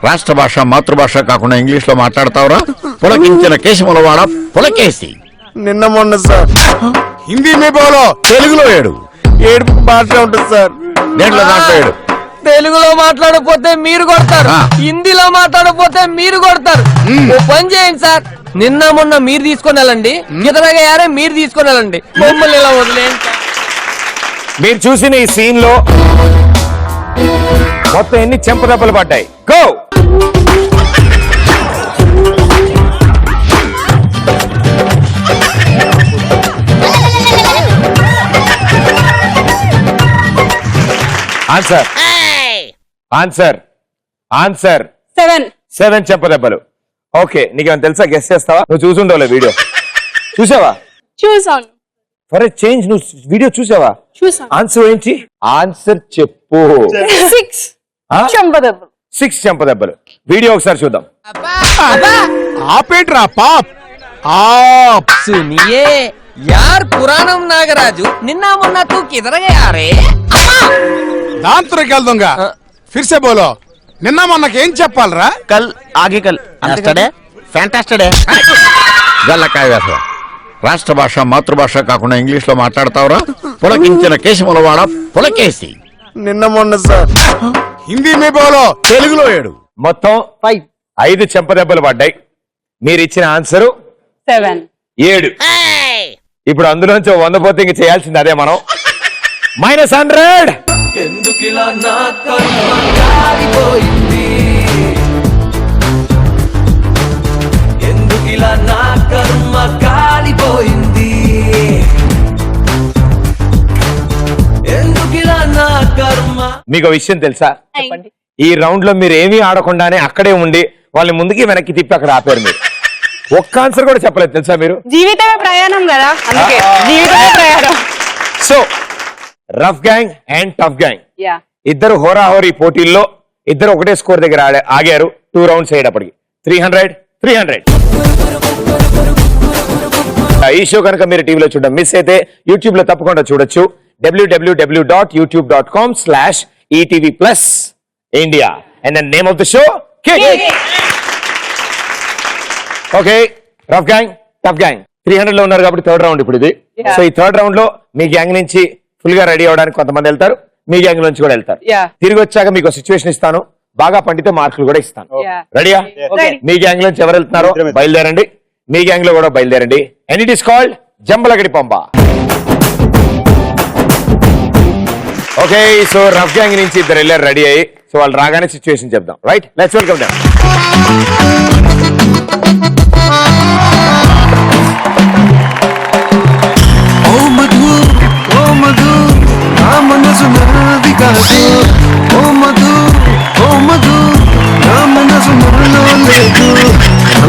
రాష్ట్ర భాష మాతృభాష కాకుండా ఇంగ్లీష్ లో మాట్లాడతావురా? పులకించిన కేశములవాడ పులకేసి. నిన్న మొన్న సార్. హిందీ మే బోలో. తెలుగులో ఏడు. ఏడుపు భాష ఉంటుంది సార్. దేంట్లో దాంట్లో ఏడు. తెలుగులో మాట్లాడకపోతే మీరు కొడతారు, హిందీలో మాట్లాడకపోతే మీరు కొడతారు. ఓ పని చేయండి సార్, నిన్న మొన్న మీరు తీసుకొని వెళ్ళండి, కిదరగారే మీరు తీసుకొని వెళ్ళండి, మమ్మల్ని ఇలా వదిలేయండి సార్. మీరు చూసిన ఈ సీన్ లో మొత్తం ఎన్ని చెంపదెబ్బలు పడ్డాయి? గో. ఆన్సర్ ఆన్సర్ ఆన్సర్ 7 చెంపదెబ్బలు. ఓకే, నీకేమైనా తెలుసా? గెస్ చేస్తావా? నువ్వు చూసుండవులే వీడియో. చూసావా? చూసాను. ఫర్ ఎ చేంజ్ నువ్వు వీడియో చూసావా? చూసాను. ఆన్సర్ ఏంటి? ఆన్సర్ చెప్పు. 6 చెంపదెబ్బలు. వీడియో ఒకసారి చూద్దాం. ఆపేంట్రా పాప్? आप सुनिए यार पुराणम नागराजु నిన్న మొన్న తూ కిధర్ గయా రే? దాంతో వెళ్దాంగా. फिर से बोलो. నిన్న మొన్నకేం చెప్పాలరా? కల్ ఆగే కల్ అంతడే ఫ్యాంటాస్టడే. గల్లకాయ వేసవ. రాష్ట్ర భాష మాతృభాష కాకుండా ఇంగ్లీష్ లో మాట్లాడతావురా? పులకించిన కేశములవాడ పులకేసి. నిన్న మొన్న సార్. హిందీ మే బోలో. తెలుగులో ఏడు. మొత్తం 5 చెంపదెబ్బలు పడ్డాయి. మీరు ఇచ్చిన ఆన్సరు 7. ఇప్పుడు అందులోంచి 100 పోతే ఇంక చేయాల్సింది అదే మనం. -100. ఎందుకిలా నా కర్మ కాలిపోయింది, ఎందుకిలా నా కర్మ కాలిపోయింది, ఎందుకిలా నా కర్మ. మీకు విషయం తెలుసా? ఈ రౌండ్ లో మీరు ఏమీ ఆడకుండానే అక్కడే ఉండి వాళ్ళని ముందుకి వెనక్కి తిప్పి అక్కడ ఆపారు. మీరు ఒక్క ఆన్సర్ కూడా చెప్పలేదు తెలుసా? మీరు జీవితమే ప్రయాణం కదా, అందుకే జీవితమే ప్రయాణం. So rough gang and tough gang ఇద్దరు హోరాహోరీ పోటీల్లో ఇద్దరు ఒకటే స్కోర్ దగ్గర ఆగారు. 2 రౌండ్స్ అయ్యేటప్పటికి 300. ఈ షో కనుక మీరు టీవీలో చూడడం మిస్ అయితే యూట్యూబ్ లో తప్పకుండా చూడొచ్చు. www.youtube.com/ETV+India and the name of the show Kick. Okay, rough gang tough gang 300 లో ఉన్నారు కాబట్టి థర్డ్ రౌండ్ ఇప్పుడు ఇది. సో ఈ థర్డ్ రౌండ్ లో మీ గ్యాంగ్ నుంచి ఫుల్ గా రెడీ అవడానికి కొంతమంది వెళ్తారు, మీ గ్యాంగ్ నుంచి కూడా వెళ్తారు. తిరిగి వచ్చాక మీకు సిచ్యువేషన్ ఇస్తాను, బాగా పండితే మార్కులు కూడా ఇస్తాను. రెడీయా? మీ గ్యాంగ్ నుంచి ఎవరు వెళ్తున్నారో బయలుదేరండి, మీ గ్యాంగ్ లో కూడా బయలుదేరండి. And it is called జంబలగడి Pamba. Okay, so rough gang నుంచి ఇద్దరు వెళ్ళారు రెడీ అయ్యి. సో వాళ్ళు రాగానే సిచ్యువేషన్ చెప్దాం. Right, let's welcome them. ఓ మధు ఓ మధు నా మనసు నాది కాదు. ఓ మధు ఓ మధు నా మనసు మనలో లేదు.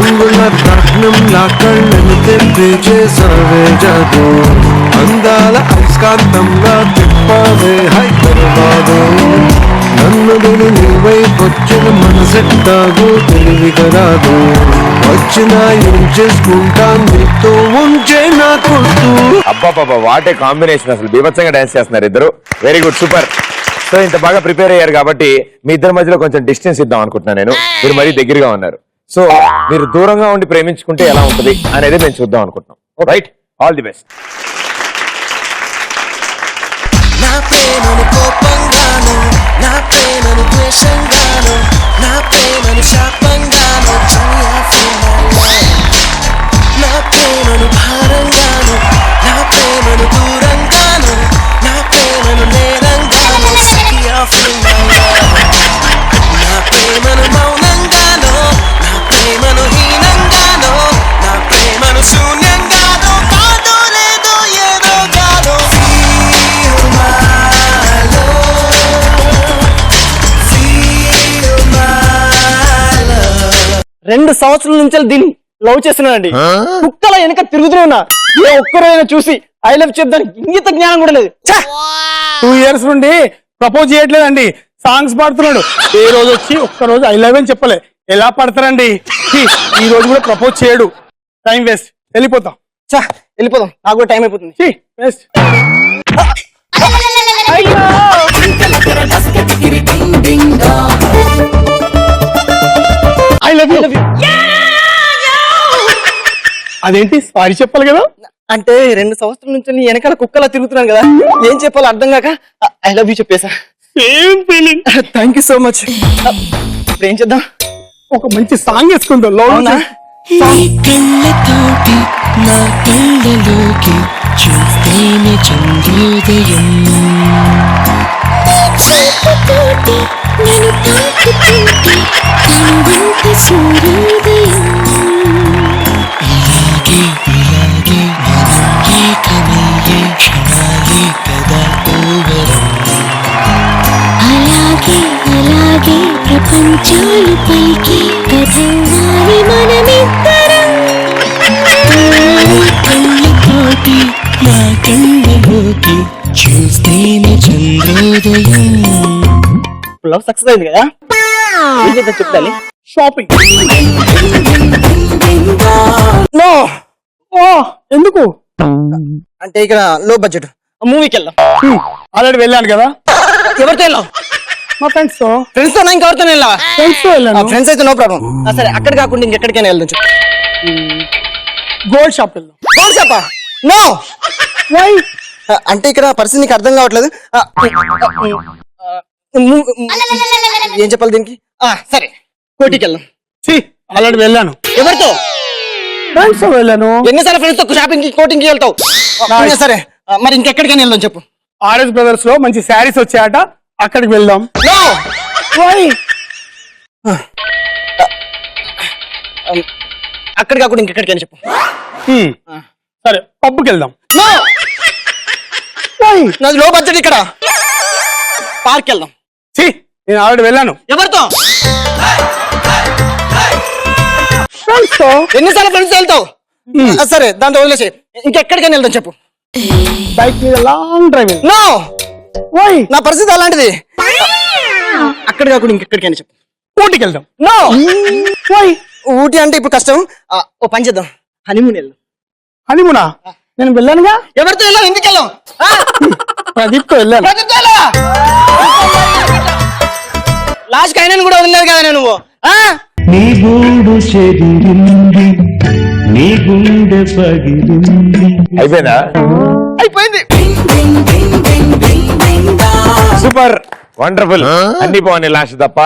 రంగుల రత్నం నా కళ్ళను తెప్పి చేసావే జాదు. అందాల అయస్కాంతంగా తిప్పావే హైదరాబాదు. నన్ను నీవైపొచ్చిన మనసెట్టాగు తెలివిగా రాదు. వచ్చిన ఏం చేసుకుంటా నీతో ఉంచే నా కొట్టు. అబ్బాబాబా, వాటే కాంబినేషన్, అసలు బీభత్సంగా డాన్స్ చేస్తున్నారు ఇద్దరు. Very good, super. సో ఇంత బాగా ప్రిపేర్ అయ్యారు కాబట్టి మీ ఇద్దరి మధ్యలో కొంచెం డిస్టెన్స్ ఇద్దాం అనుకుంటున్నాను నేను. మీరు మరీ దగ్గరగా ఉన్నారు. సో మీరు దూరంగా ఉండి ప్రేమించుకుంటే ఎలా ఉంటుంది అనేది మేము చూద్దాం అనుకుంటున్నాం. Right, all the best. నా ప్రేమను కోపంగాను, నా ప్రేమను ద్వేషంగాను, నా ప్రేమను శాపంగాను, నా ప్రేమను భారంగాను, నా ప్రేమను దూరంగాను, నా ప్రేమను నేరంగాను, నా ప్రేమను మౌనంగాను, నా ప్రేమను హీనంగాను, నా ప్రేమను శూన్యంగాను, కాదు లేదు ఏదో గాను. రెండు సంవత్సరాల నుంచి దీన్ని లవ్ చేస్తున్నానండి. కుక్కల వెనక తిరుగుతూనే ఉన్నా. ఏ ఒక్కరైనా చూసి ఐ లవ్ చెప్దానికి ఇంగిత జ్ఞానం కూడా లేదు. 2 years నుండి ప్రపోజ్ చేయట్లేదండి, సాంగ్స్ పాడుతున్నాడు. ఏ రోజు వచ్చి ఒక్కరోజు ఐ లవ్ అని చెప్పలే. ఎలా పడతారండి? ఈ రోజు కూడా ప్రపోజ్ చేయడు. టైం వేస్ట్, వెళ్ళిపోతాం. వెళ్ళిపోదాం, నాకు కూడా టైం అయిపోతుంది. వేస్ట్. I love you. అదేంటి సారీ చెప్పాలి కదా? అంటే 2 సంవత్సరాల నుంచి నీ వెనకాల కుక్కలా తిరుగుతున్నాను కదా, ఏం చెప్పాలో అర్థం కాక ఐ లవ్ యూ చెప్పేసా. Same feeling. Thank you so much. ఇప్పుడు ఏం చేద్దాం? ఒక మంచి సాంగ్ వేసుకుందాం. లవ్ అవునా? కళ్ళతోటి నా కళ్ళలోకి చూస్తేనే చంద్రోదయం. ఇలాగే ఇలాగే మనం ఏకమయ్యే క్షణాలే కదా ఓవరం. అలాగే అలాగే ప్రపంచాలు పైకి కథాలి మనమిద్దరం. కళ్ళతోటి నా కళ్ళలోకి చూస్తేనే చంద్రోదయం. లవ్ సక్సెస్ అయింది కదా, ఏం చేద్దాం చెప్తాలి. షాపింగ్. నో. ఎందుకు? అంటే ఇక్కడ లో బడ్జెట్ మూవీకి వెళ్దాం. ఆల్రెడీ వెళ్ళాను కదా. ఎవరితో వెళ్ళావు? మా ఫ్రెండ్స్ తో. ఫ్రెండ్స్ తో ఇంకెవరితో వెళ్ళావా? ఫ్రెండ్స్ తో వెళ్ళాను. ఫ్రెండ్స్ అయితే నో ప్రాబ్లం. సరే, అక్కడ కాకుండా ఇంకెక్కడికైనా వెళ్దాం చెప్పు. గోల్డ్ షాప్ వెళ్దాం. గోల్డ్ షాపా? నో. వై? అంటే ఇక్కడ పరిస్థితి నీకు అర్థం కావట్లేదు. ఏం చెప్పాలి దీనికి? సరే, కోటికి వెళ్దాం. ఆల్రెడీ వెళ్ళాను. ఎవరితో? ఫ్రెండ్స్ తో వెళ్ళాను. ఎన్నిసార్లు ఫ్రెండ్స్ తో షాపింగ్ కి కోటింగ్ కి వెళ్తావు? సరే, మరి ఇంకెక్కడికైనా వెళ్దాం చెప్పు. ఆర్ఎస్ బ్రదర్స్ లో మంచి శారీస్ వచ్చాయట, అక్కడికి వెళ్దాం. నో. వై? అక్కడ కాకుండా ఇంకెక్కడికైనా చెప్పు. సరే, పబ్కి వెళ్దాం. నో. వై? నాది లో బడ్జెట్. ఇక్కడ పార్క్ వెళ్దాం. నేను ఆల్రెడీ వెళ్ళాను. ఎవరితో? ఫ్రెండ్స్ తో. ఎన్నిసార్లు ఫ్రెండ్స్ వెళ్తావు? సరే, దాంతో వదిలేసి ఇంకెక్కడికైనా వెళ్దాం చెప్పు. బైక్ మీద లాంగ్ డ్రైవింగ్. నో. వై? నా పరిస్థితి అలాంటిది. అక్కడ కాకుండా ఇంకెక్కడికైనా చెప్పు. ఊటీకి వెళ్దాం. నో. వై? ఊటీ అంటే ఇప్పుడు కష్టం. ఓ పని చేద్దాం, హనీమూన్ వెళ్దాం. హనీమూనా? నేను వెళ్ళానుగా. ఎవరితో వెళ్ళాం? ఎందుకు వెళ్ళాం? ప్రదీప్ తో వెళ్ళాను. లాస్ట్ అయినా కూడా వదిలేదు కదా నువ్వు. నీ గూడు చెదిరింది, నీ గుండె పగిలింది. అయిపోయిందా? అయిపోయింది. Super, wonderful. అన్ని బాగున్నాయి లాస్ట్ తప్ప.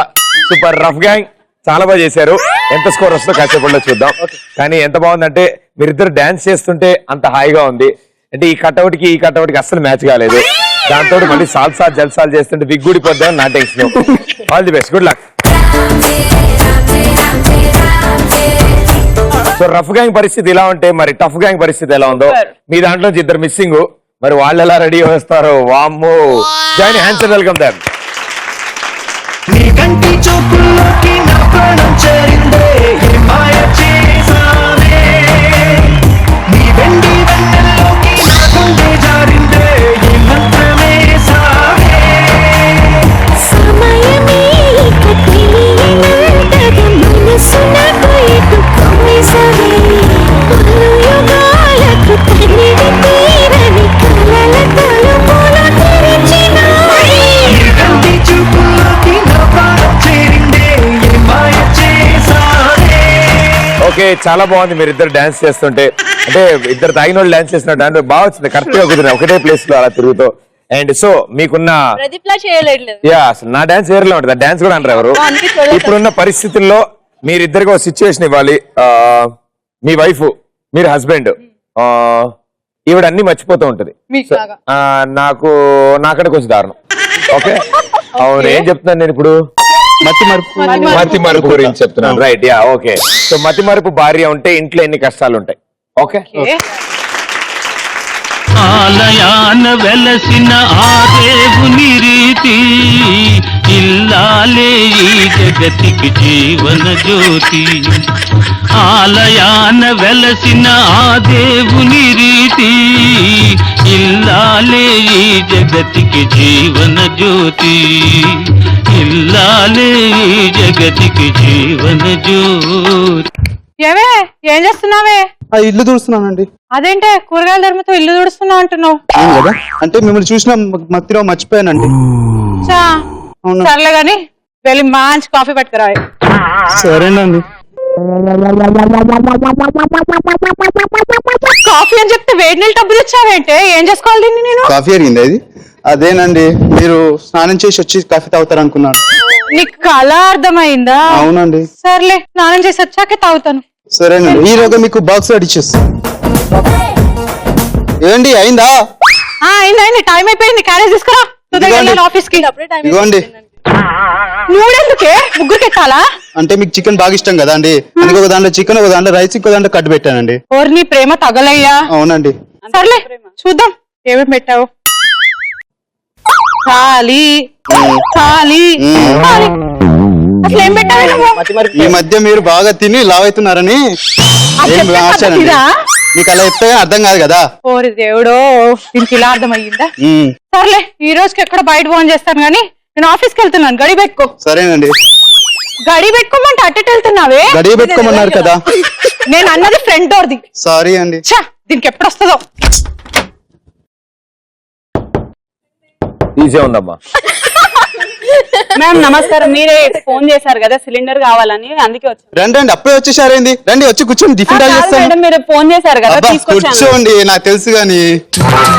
సూపర్. రఫ్ గ్యాంగ్ చాలా బాగా చేశారు. ఎంత స్కోర్ వస్తుందో కాసేపట్లో చూద్దాం. కానీ ఎంత బాగుందంటే మీరిద్దరు డాన్స్ చేస్తుంటే అంత హాయిగా ఉంది. అంటే ఈ కట్అవుట్ కి అస్సలు మ్యాచ్ కాలేదు. దాంతో మళ్ళీ సాల్సా జల్సాలు చేస్తుంటే విగ్గుడిపోద్దాం నా tension. All the best, good luck. So rough gang పరిస్థితి ఇలా ఉంటే మరి టఫ్ గ్యాంగ్ పరిస్థితి ఎలా ఉందో, మీ దాంట్లో ఇద్దరు మిస్సింగ్, మరి వాళ్ళు ఎలా రెడీ వస్తారో. వామ్మో, join hands and welcome them. నీ కంటి చూపుల్లోకి నా ప్రాణం చేరిందే, మాయ చేసావే. నీ వెండి వెన్నెల్లోకి నా గుండె జారిందే, ఈ మంత్రమే సావే. సమయమే ఇక తెలియనంతగా మనసున పోయేటు కొమ్మేసావే. పలుయుగాలకు తనివి తీరని కలల తలుపులు తెరిచినావే. నీ కంటి చూపుల్లోకి నా ప్రాణం చేరిందే, మాయ చేసావే. ఓకే, చాలా బాగుంది మీరిద్దరు డాన్స్ చేస్తుంటే. అంటే ఇద్దరు తాగిన వాళ్ళు డాన్స్ చేస్తున్నారు, దాంట్లో బాగా వచ్చింది, కరెక్ట్ గా కుదిరింది ఒకటే ప్లేస్ లో అలా తిరుగుతూ. అండ్ సో మీకున్న ప్రదీప్ లా చేయలేదు. యా, అసలు నా డాన్స్ వేరేలా ఉంటుంది, డాన్స్ కూడా అంటారు ఎవరు. ఇప్పుడున్న పరిస్థితుల్లో మీరిద్దరికి ఒక సిచ్యువేషన్ ఇవ్వాలి. మీ వైఫ్, మీరు హస్బెండ్, ఈవిడ అన్ని మర్చిపోతూ ఉంటది. So, నాకంటే కొంచెం దారుణం. ఓకే, అవును, ఏం చెప్తున్నాను నేను ఇప్పుడు? మతి మరుపు గురించి చెప్తున్నాను. Right, yeah, okay. సో మతి మరుపు భార్య ఉంటే ఇంట్లో ఎన్ని కష్టాలు ఉంటాయి. ఓకే, ఆలయాన వెలసిన ఆ దేవుని రీతి, ఇల్లాలే ఈ జగతికి జీవన జ్యోతి. ఆలయాన వెలసిన ఆ దేవుని రీతి, ఇల్లాలే ఈ జగతికి జీవన జ్యోతి. ఇల్లాలే ఈ జగతికి జీవన జ్యోతి. ఏమే ఏం చేస్తున్నావే? ఇల్లు తుడుస్తున్నానండి. అదేంటే కూరగాయల ధర్మతో ఇల్లు తుడుస్తున్నావు అంటున్నావు కదా, అంటే మిమ్మల్ని చూసిన మత్తిలో మర్చిపోయానండి. చా, సర్లే గాని వెళ్ళి మంచి కాఫీ పట్టుకురా. సరేనండి. కాఫీ అని చెప్తే వేడి నీళ్ళు డబ్బులు ఇచ్చావేంటే? ఏం చేసుకోవాలి దీన్ని నేను? కాఫీ అడిగింది అది. అదేనండి, మీరు స్నానం చేసి వచ్చి కాఫీ తాగుతారు అనుకున్నాను. నీకు కళ అర్థమైందా? అవునండి. సర్లే, స్నానం చేసి వచ్చాకే తాగుతాను. సరేనండి, ఈ రోజు మీకు బాక్స్ అడిచేస్తా. ఏంటి అయిందా? అయింది, టైం అయిపోయింది. క్యారేజ్ తీసుకురా, ఆఫీస్ కి. ఇదిగోండి. నువ్వెందుకే ముగ్గురికి ఎత్తాలా? అంటే మీకు చికెన్ బాగా ఇష్టం కదా అండి, అందుకే ఒక దాంట్లో చికెన్, ఒక దాంట్లో రైస్, ఇంకో దాంట్లో కట్టు పెట్టానండి. నీ ప్రేమ తగలయ్యా. అవునండి. సర్లే చూద్దాం ఏమేమి పెట్టావు. ఖాళీ ఖాళీ ఖాళీ. అసలు ఏం పెట్టావు నువ్వు? ఈ మధ్య మీరు బాగా తిని లావ్ అవుతున్నారని ఆచారండి. మీకు అలా చెప్తే అర్థం కాదు కదా. ఓరి దేవుడో, దీనికి ఇలా అర్థమయ్యిందా? సర్లే, ఈ రోజుకి ఎక్కడ బయట ఫోన్ చేస్తాను గానీ నేను ఆఫీస్కి వెళ్తున్నాను. గడి పెట్టుకో. సరేనండి. గడి పెట్టుకోమంటే అట్టెట్ వెళ్తున్నావే? గడి పెట్టుకోమన్నారు కదా. నేను అన్నది ఫ్రంట్ డోర్ది. సారీ అండి. దీనికి ఎప్పుడు వస్తుందో. ఈజీ ఉందమ్మా. మ్యామ్ నమస్కారం, మీరే ఫోన్ చేశారు కదా సిలిండర్ కావాలని, అందుకే వచ్చాను. రండి రండి, అప్పుడే వచ్చేసారేంది, రండి వచ్చి కూర్చోండి, టిఫిన్ మేడం మీరు ఫోన్ చేశారు కదా, కూర్చోండి. నాకు తెలుసు గాని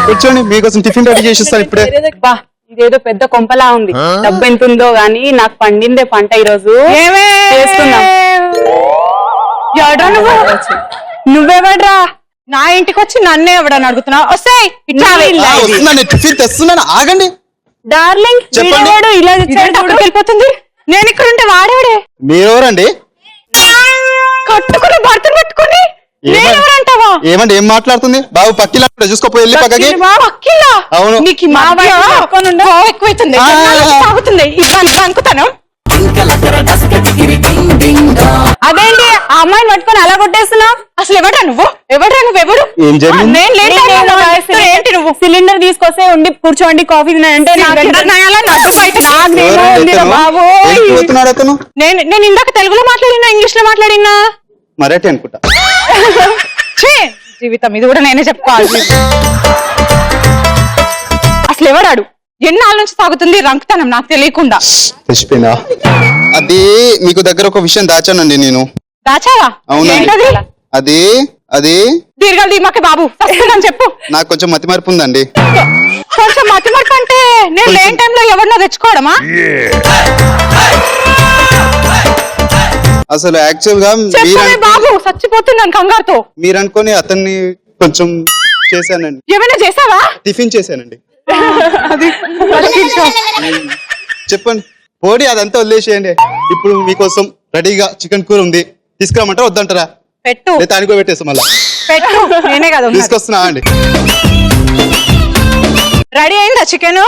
కూర్చోండి, మీకోసం టిఫిన్ రెడీ చేసిస్తాను ఇప్పుడే. ఇదేదో పెద్ద కొంపలా ఉంది. డబ్బు ఎంత ఉందో గానీ నాకు పండిందే పంట ఈ రోజు. నువ్వెవడ్రా నా ఇంటికి వచ్చి నన్నే ఎవడని అడుగుతున్నావు? వస్తాయి టిఫిన్ తెస్తున్నాను, ఆగండి. డార్లింగ్ వీడేవాడు ఇలా వెళ్ళిపోతుంది. నేను ఇక్కడ ఉంటే వాడేవాడే. మీరెవరండి? కట్టుకుని భర్తను పెట్టుకుని నేనెవరంటావా? ఏమండి ఏం మాట్లాడుతుంది? బాబు పక్కిలా చూసుకోపోయి వెళ్ళి పక్కకి. అవును, నీకు మా ఎక్కువైతుంది, సాగుతుంది అనుకుతాను. అదేంటి ఆ అమ్మాయిని పట్టుకొని అలా కొట్టేస్తున్నావు? అసలు ఎవడా నువ్వు? ఎవడు? ఏం జరిగింది? ఏంటి నువ్వు? సిలిండర్ తీసుకొస్తే ఉండి కూర్చోండి కాఫీ తినంటే నేను ఇందాక తెలుగులో మాట్లాడినా ఇంగ్లీష్ లో మాట్లాడినా? మరాఠీ అనుకుంటా. జీవితం ఇది కూడా నేనే చెప్పుకోవాలి. అసలు ఎవడాడు? ఎన్నాళ్ళ నుంచి సాగుతుంది రంకుతనం నాకు తెలియకుండా? తెచ్చిపోయిందా? అది మీకు దగ్గర ఒక విషయం దాచానండి నేను. దాచావా? అవునండి. అది దీర్ఘాలు దీమాకే బాబు, చెప్పు. నాకు కొంచెం మతిమరుపు ఉందండి. కొంచెం మతిమరుపు అంటే నేను లేని టైంలో ఎవరినో తెచ్చుకోవడమా? అసలు యాక్చువల్ గా బాబు చచ్చిపోతున్నాను కంగారుతో. మీరు అనుకొని అతన్ని కొంచెం చేశానండి. ఏమైనా చేసావా? టిఫిన్ చేశానండి. చెప్పండి పోడి అదంతా వదిలేసేయండి. ఇప్పుడు మీకోసం రెడీగా చికెన్ కూర ఉంది, తీసుకురామంటారా వద్దంటారా? పెట్టు లేదా అనుకో పెట్టేస్తాం మళ్ళీ. పెట్టు నేనే కదా తీసుకొస్తున్నా అండి. రెడీ అయిందా చికెన్?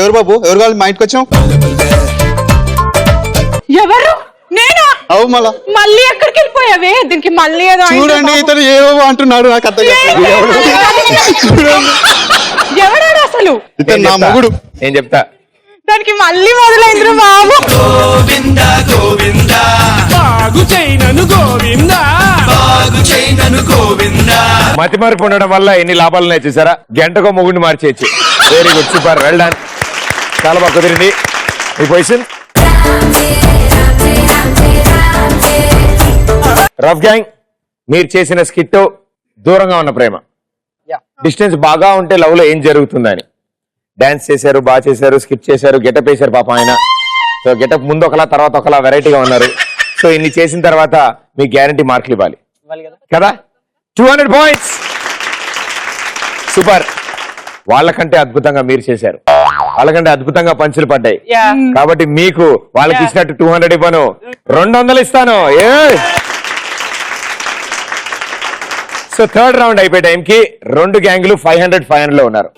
ఎవరు బాబు, ఎవరు కావాలి మా ఇంటికి వచ్చాం? ఎవరు? నేనా? అవు మళ్ళా మళ్ళీ ఎక్కడికి వెళ్ళిపోయావే? దీనికి మళ్ళీ ఏదో చూడండి, ఇతను ఏవో అంటున్నాడు, నాకు అర్థం కాదు. ఎవడాడు అసలు? ఇతను నా మొగుడు. నేను చెప్తా. దానికి మళ్ళీ మొదలైంది బాబు. మతిమరుపు ఉండడం వల్ల ఎన్ని లాభాలు ఉన్నాయి చూసారా? గంటకో మొగుడిని మార్చేయచ్చు. Very good, super, well done. చాలా బాగా కుదిరింది. మీ పొజిషన్ రఫ్ గ్యాంగ్. మీరు చేసిన స్కిట్ దూరంగా ఉన్న ప్రేమ, డిస్టెన్స్ బాగా ఉంటే లవ్ లో ఏం జరుగుతుందని. డాన్స్ చేశారు, బాగా చేశారు, స్కిట్ చేశారు, గెటప్ వేశారు పాప ఆయన. సో గెటప్ ముందు ఒకలా తర్వాత ఒకలా వెరైటీగా ఉన్నారు. సో ఇన్ని చేసిన తర్వాత మీకు గ్యారంటీ మార్కులు ఇవ్వాలి కదా. 200 పాయింట్స్. సూపర్. వాళ్ళకంటే అద్భుతంగా మీరు చేశారు, వాళ్ళకంటే అద్భుతంగా పంచులు పడ్డాయి. కాబట్టి మీకు వాళ్ళకి ఇచ్చినట్టు 200 ఇవ్వను, 200 ఇస్తాను. సో థర్డ్ రౌండ్ అయిపోయే టైంకి 2 గ్యాంగులు 500 లో ఉన్నారు.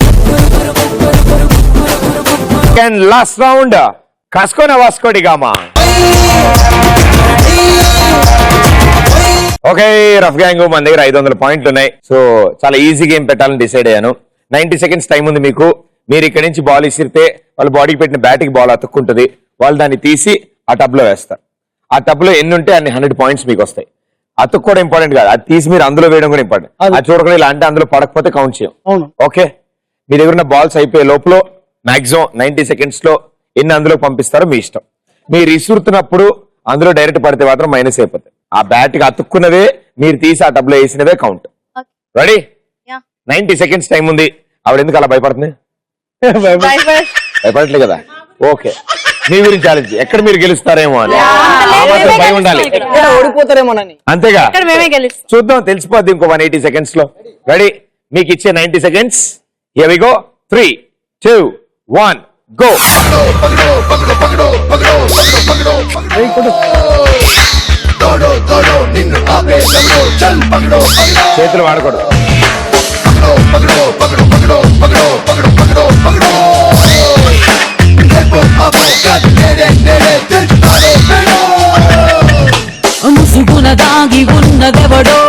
లాస్ట్ రౌండ్ కస్కోన Vasco da Gama. Okay rough gang, మన దగ్గర 500 పాయింట్లు ఉన్నాయి. సో చాలా ఈజీ గేమ్ పెట్టాలని డిసైడ్ అయ్యాను. 90 సెకండ్స్ టైం ఉంది మీకు. మీరు ఇక్కడి నుంచి బాల్ ఇసిరితే వాళ్ళ బాడీకి పెట్టిన బ్యాట్కి బాల్ అతుక్కుంటుంది. వాళ్ళు దాన్ని తీసి ఆ టబ్ లో వేస్తారు. ఆ టబ్ లో ఎన్ని ఉంటే అన్ని 100 పాయింట్స్ మీకు వస్తాయి. అతుక్కోవడం ఇంపార్టెంట్ కాదు, అది తీసి మీరు అందులో వేయడం కూడా ఇంపార్టెంట్. అది చూడకుండా ఇలా అంటే అందులో పడకపోతే కౌంట్ చేయం. ఓకే, మీ దగ్గర ఉన్న బాల్స్ అయిపోయే లోపల మాక్సిమం 90 సెకండ్స్ లో ఎన్ని అందులో పంపిస్తారో మీ ఇష్టం. మీరు ఇసురుతున్నప్పుడు అందులో డైరెక్ట్ పడితే మాత్రం మైనస్ అయిపోతాయి. ఆ బ్యాట్ కి అతుక్కున్నవే మీరు తీసి ఆ టబ్ లో వేసినవే కౌంట్. రెడీ? 90 సెకండ్స్ టైం ఉంది. ఆవిడ ఎందుకు అలా భయపడుతుంది? భయపడట్లే కదా. ఓకే, మీ గురించి ఆలోచించి ఎక్కడ మీరు గెలుస్తారేమో అని భయం ఉండాలి, ఓడిపోతారేమోనని. అంతేగా, చూద్దాం, తెలిసిపోద్ది ఇంకో 180 సెకండ్స్ లో. రెడీ? మీకు ఇచ్చే 90 seconds. Here we go. 3, 2, 1 go. చేతులు వాడకూడదు. ముసుగున దాగి ఉన్నదెవడో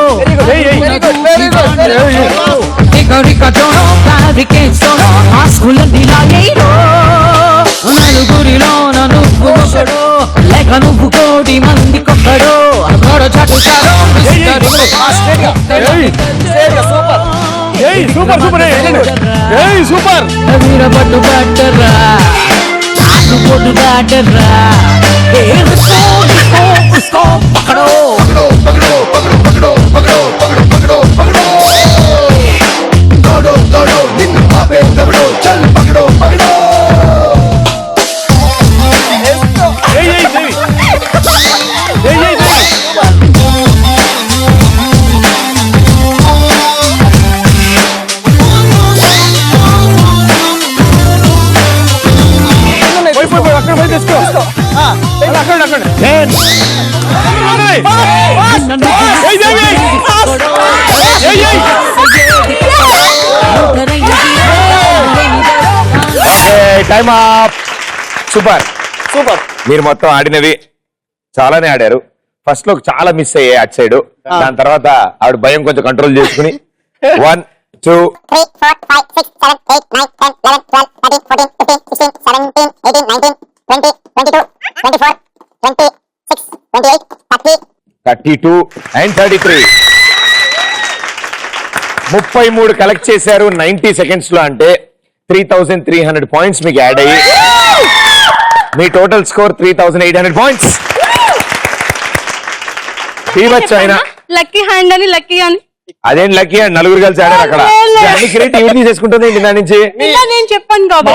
నలుగురిలో నువ్వు ఒకడో లేక నువ్వు కోటి మందికొక్కడో అక్కడో చటుచారో సూపర్. వీరపట్టు బ్యాటర్రా, పొట్టు బ్యాటర్రా, పక్కడో టైమ్ అప్. Super super. మీరు మొత్తం ఆడినవి చాలానే ఆడారు. ఫస్ట్ లో చాలా మిస్ అయ్యాయి అటు సైడ్. దాని తర్వాత ఆవిడ భయం కొంచెం కంట్రోల్ చేసుకుని 1, 2, 3, 4, 5, 6, 7, 8, 9, 10, 11, 12, 13, 14, 15, 16, 17, 18, 19, 20, 22, 24, 26, 28, 30, 32 and 33. 33 కలెక్ట్ చేశారు 90 సెకండ్స్ లో. అంటే 3300 పాయింట్స్ మీకు యాడ్ అయ్యి మీ టోటల్ స్కోర్ 3800 పాయింట్స్. తీవచ్చు ఆయన లక్కీ హ్యాండ్ అని లక్కీ అని. అదేం లక్కీ అండ్ నలుగురు కలిసి ఆడారు అక్కడ. అన్ని క్రెడిట్ ఎవరు తీసేసుకుంటుంది నిన్న నుంచి? నేను చెప్పాను కదా.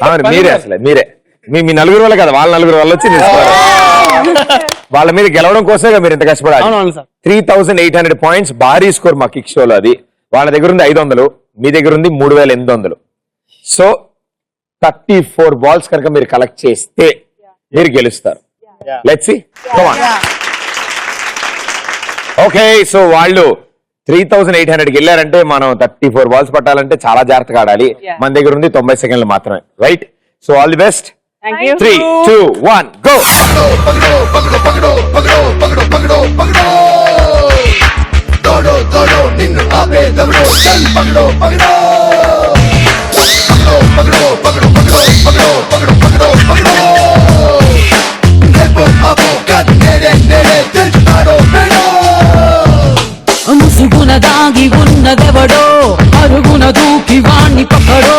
అవును, మీరే అసలు మీరే. మీ నలుగురు వల్ల కదా, వాళ్ళ నలుగురు వల్ల వచ్చి వాళ్ళ మీద గెలవడం కోసమే మీరు ఇంత కష్టపడాలి. 3800 పాయింట్స్ భారీ స్కోర్ మా కిక్ షోలో. అది వాళ్ళ దగ్గర ఉంది 500, మీ దగ్గర ఉంది 3800. సో 34 balls కనుక మీరు కలెక్ట్ చేస్తే మీరు గెలుస్తారు. Let's see. Come on. Okay, so వాళ్ళు 3800కి వెళ్ళారంటే మనం 34 balls పట్టాలంటే చాలా జాగ్రత్తగా ఆడాలి. మన దగ్గర ఉంది 90 సెకండ్లు మాత్రమే. Right? So all the best. 3, 2, 1 go. ముసుగున దాగి ఉన్నదెవడో అరుగున దూకి వాణ్ణి పక్కడో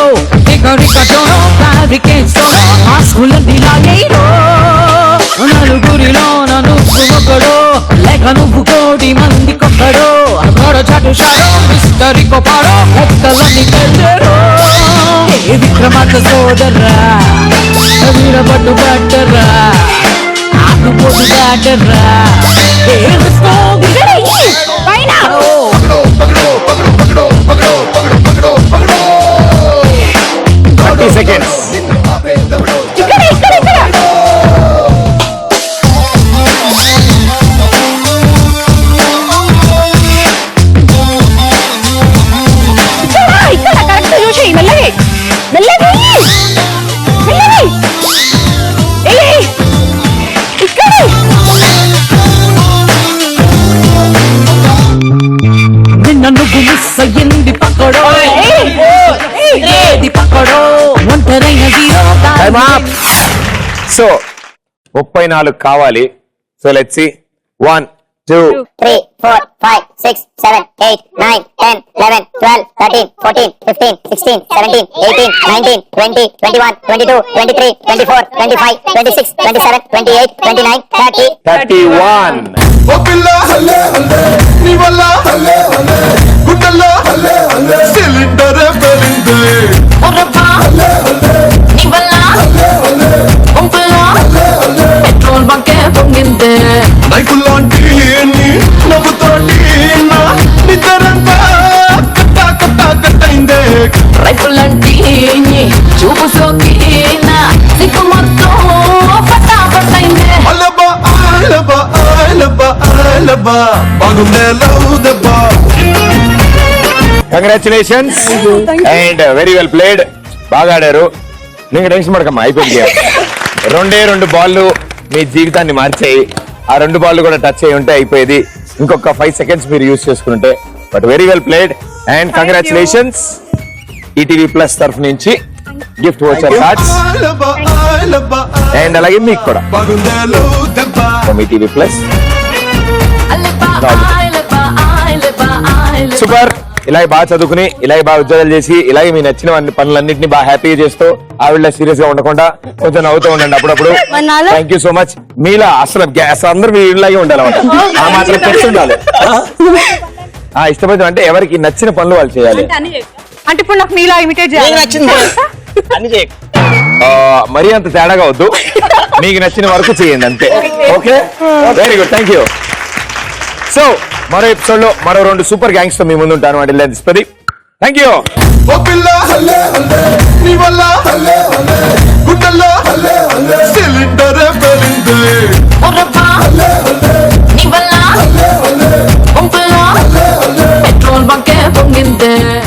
ఎగరికటోనో ఫ్యాబ్రికేట్స్తోనో మాస్కులని లాగేరో నలుగురిలోన నువ్వు ఒకడో లేక నువ్వు కోటి మంది కొక్కడో అగడ చటు షాడో మిస్టరీ కొపాడో లెక్కలన్నీ తెల్లరో ఏ విక్రమార్క సోదరా వీరపట్టు పట్టరా ఆకుపోటు దాటరా ఏ రిస్కో పైన 30 seconds. ఇక్కడ కరెక్ట్ చూసి మెల్లవి ఇక్కడ నన్ను మిస్ అయ్యింది పక్కడో ఏది పక్కడో ఒంటరైన Time up. సో 34 కావాలి. So let's see. 1, 2, 3, 4, 5, 6, 7, 8, 9, 10, 11, 12, 13, 14, 15, 16, 17, 18, 19, 20, 21, 22, 23, 24, 25, 26, 27, 28, 29, 30. 31. పెట్రోల్ బంకే పొంగిందే రైపులంటి చూపు సోకినా సిగ్గు మొత్తం పట్టా పట్టైందే congratulations and very well played. బాగా ఆడారు. నీకు టెన్షన్ పడకమ్మా, అయిపోయింది. 2 బాళ్ళు మీ జీవితాన్ని మార్చాయి. ఆ 2 బాళ్ళు కూడా టచ్ అయి ఉంటే అయిపోయేది. ఇంకొక 5 seconds మీరు యూజ్ చేసుకుంటే. But very well played and congratulations. ETV plus తరఫు నుంచి గిఫ్ట్ వోచర్ కార్డ్స్ అండ్ అలాగే మీకు కూడా ఈటీవీ ప్లస్. సూపర్. ఇలాగే బాగా చదువుకుని, ఇలాగే బాగా ఉద్యోగాలు చేసి, ఇలాగే మీ నచ్చిన పనులన్నింటినీ బాగా హ్యాపీగా చేస్తూ, ఆవిడ సీరియస్ గా ఉండకుండా కొంచెం నవ్వుతూ ఉండండి అప్పుడప్పుడు. Thank you so much. మీలా అసలు అందరూ మీ ఇలాగే ఉండాలన్నమాట. ఆ మాత్రం తెలిసి ఉండాలి. ఇష్టపడతాం అంటే ఎవరికి నచ్చిన పనులు వాళ్ళు చేయాలి. అంటే ఇప్పుడు నాకు మీలా ఇమిటేట్ చేయాలి. మరీ అంత తేడాగా వద్దు, మీకు నచ్చిన వరకు చేయండి అంతే. Okay, very good, thank you. So మరో ఎపిసోడ్ లో మరో 2 సూపర్ గ్యాంగ్స్ తో మీ ముందు ఉంటాను. Pradeep, thank you. పెట్రోల్ బంకే పొంగిందే